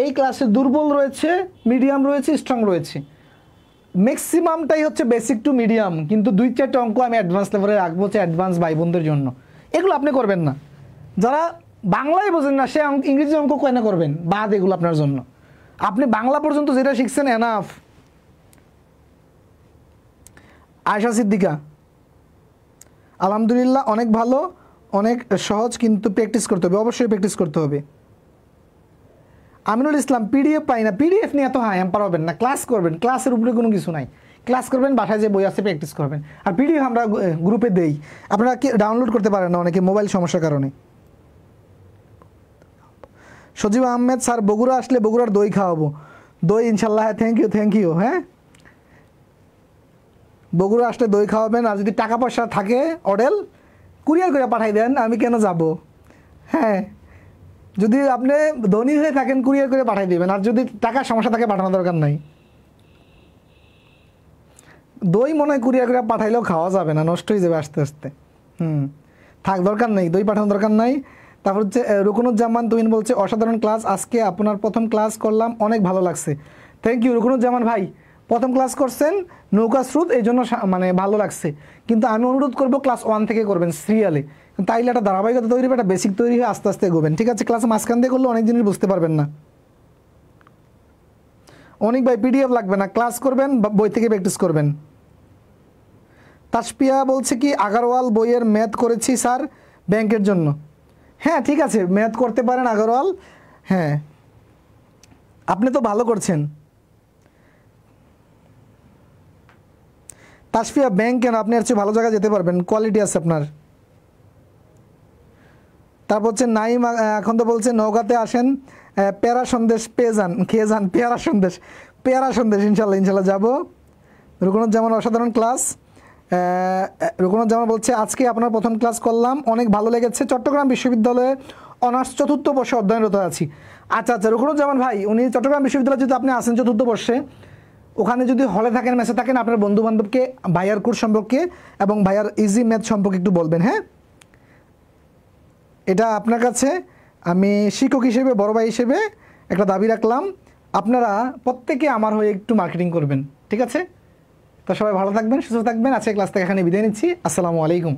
এই ক্লাসে দুর্বল রয়েছে, মিডিয়াম রয়েছে, স্ট্রং রয়েছে। ম্যাক্সিমামটাই হচ্ছে বেসিক টু মিডিয়াম, কিন্তু 2-4টা অঙ্ক আমি অ্যাডভান্স লেভেলে রাখবো, হচ্ছে অ্যাডভান্স ভাই বোনদের জন্য। এগুলো আপনি করবেন না, যারা বাংলায় বোঝেন না সে ইংরেজি অঙ্ক কেন করবেন? বাদ, এগুলো আপনার জন্য। আপনি বাংলা পর্যন্ত যেটা শিখছেন এনাফ। আয়শা সিদ্দিকা, আলহামদুলিল্লাহ অনেক ভালো, অনেক সহজ, কিন্তু প্র্যাকটিস করতে হবে, অবশ্যই প্র্যাকটিস করতে হবে। আমিনুল ইসলাম, পিডিএফ পাই না, পিডিএফ নিয়ে এত হ্যাম্পার হবেন না, ক্লাস করবেন, ক্লাসের উপরে কোনো কিছু নাই, ক্লাস করবেন, বাসায় যে বই আছে প্র্যাকটিস করবেন। আর পিডিএফ আমরা গ্রুপে দেই, আপনারা কি ডাউনলোড করতে পারেন না অনেকে মোবাইল সমস্যার কারণে। সজীব আহমেদ, স্যার বগুড়া আসলে বগুড়ার দই খাওয়াবো। দই ইনশাল্লাহ, হ্যাঁ, থ্যাংক ইউ। হ্যাঁ, বগুড়া আসলে দই খাওয়াবেন, আর যদি টাকা পয়সা থাকে অডেল কুরিয়ার করে পাঠাই দেন, আমি কেন যাব? হ্যাঁ, যদি আপনি ধনী হয়ে থাকেন কুরিয়ার করে পাঠাই দেবেন, আর যদি টাকার সমস্যা থাকে পাঠানোর দরকার নাই। দই মনে হয় কুরিয়ার করে পাঠাইলেও খাওয়া যাবে না, নষ্ট হয়ে যাবে আস্তে আস্তে। থাক, দরকার নেই, দই পাঠানোর দরকার নাই। তারপর হচ্ছে রুকনুজ্জামান তুহিন বলছে, অসাধারণ ক্লাস, আজকে আপনার প্রথম ক্লাস করলাম, অনেক ভালো লাগছে। থ্যাংক ইউ রুকনুজ্জামান ভাই, প্রথম ক্লাস করছেন নৌকা স্রোত, এই জন্য মানে ভালো লাগছে। কিন্তু আমি অনুরোধ করবো ক্লাস 1 থেকে করবেন সিরিয়ালে, তাইলে একটা ধারাবাহিকতা তৈরি হবে, একটা বেসিক তৈরি হয়ে আস্তে আস্তে এগোবেন, ঠিক আছে? ক্লাসে মাঝখান দিয়ে করলে অনেক জিনিস বুঝতে পারবেন না। অনেক ভাই, পিডিএফ লাগবে না, ক্লাস করবেন, বই থেকে প্র্যাকটিস করবেন। তাসপিয়া বলছে কি, আগারওয়াল বইয়ের ম্যাথ করেছি স্যার ব্যাংকের জন্য। হ্যাঁ, ঠিক আছে, ম্যাথ করতে পারেন আগারওয়াল, হ্যাঁ, আপনি তো ভালো করছেন। তাসফিয়া, ব্যাংক কেন, আপনি আর চেয়ে ভালো জায়গায় যেতে পারবেন, কোয়ালিটি আছে আপনার। তারপর হচ্ছে নাইম এখন তো বলছে নওগাঁতে আসেন, পেয়ারা সন্দেশ পেয়ে যান, খেয়ে যান পেয়ারা সন্দেশ, পেয়ারা সন্দেশ ইনশাল্লাহ ইনশাল্লাহ যাবো। রুকনুজ্জামান অসাধারণ ক্লাস। রুকনুজ্জামান বলছে আজকে আপনার প্রথম ক্লাস করলাম, অনেক ভালো লেগেছে, চট্টগ্রাম বিশ্ববিদ্যালয়ে অনার্স চতুর্থ বর্ষে অধ্যয়নরত আছি। আচ্ছা আচ্ছা রুকনুজ্জামান ভাই, উনি চট্টগ্রাম বিশ্ববিদ্যালয়ে যদি আপনি আসেন চতুর্থ বর্ষে, ওখানে যদি হলে থাকেন মেসে থাকেন, আপনার বন্ধু বান্ধবকে ভাইয়ার কোর্স সম্পর্কে এবং ভাইয়ার ইজি ম্যাথ সম্পর্কে একটু বলবেন। হ্যাঁ, এটা আপনার কাছে আমি শিক্ষক হিসেবে, বড় ভাই হিসেবে একটা দাবি রাখলাম, আপনারা প্রত্যেকে আমার হয়ে একটু মার্কেটিং করবেন, ঠিক আছে? তো সবাই ভালো থাকবেন, সুস্থ থাকবেন। আজকে ক্লাস থেকে এখানে বিদায় নিচ্ছি। আসসালামু আলাইকুম।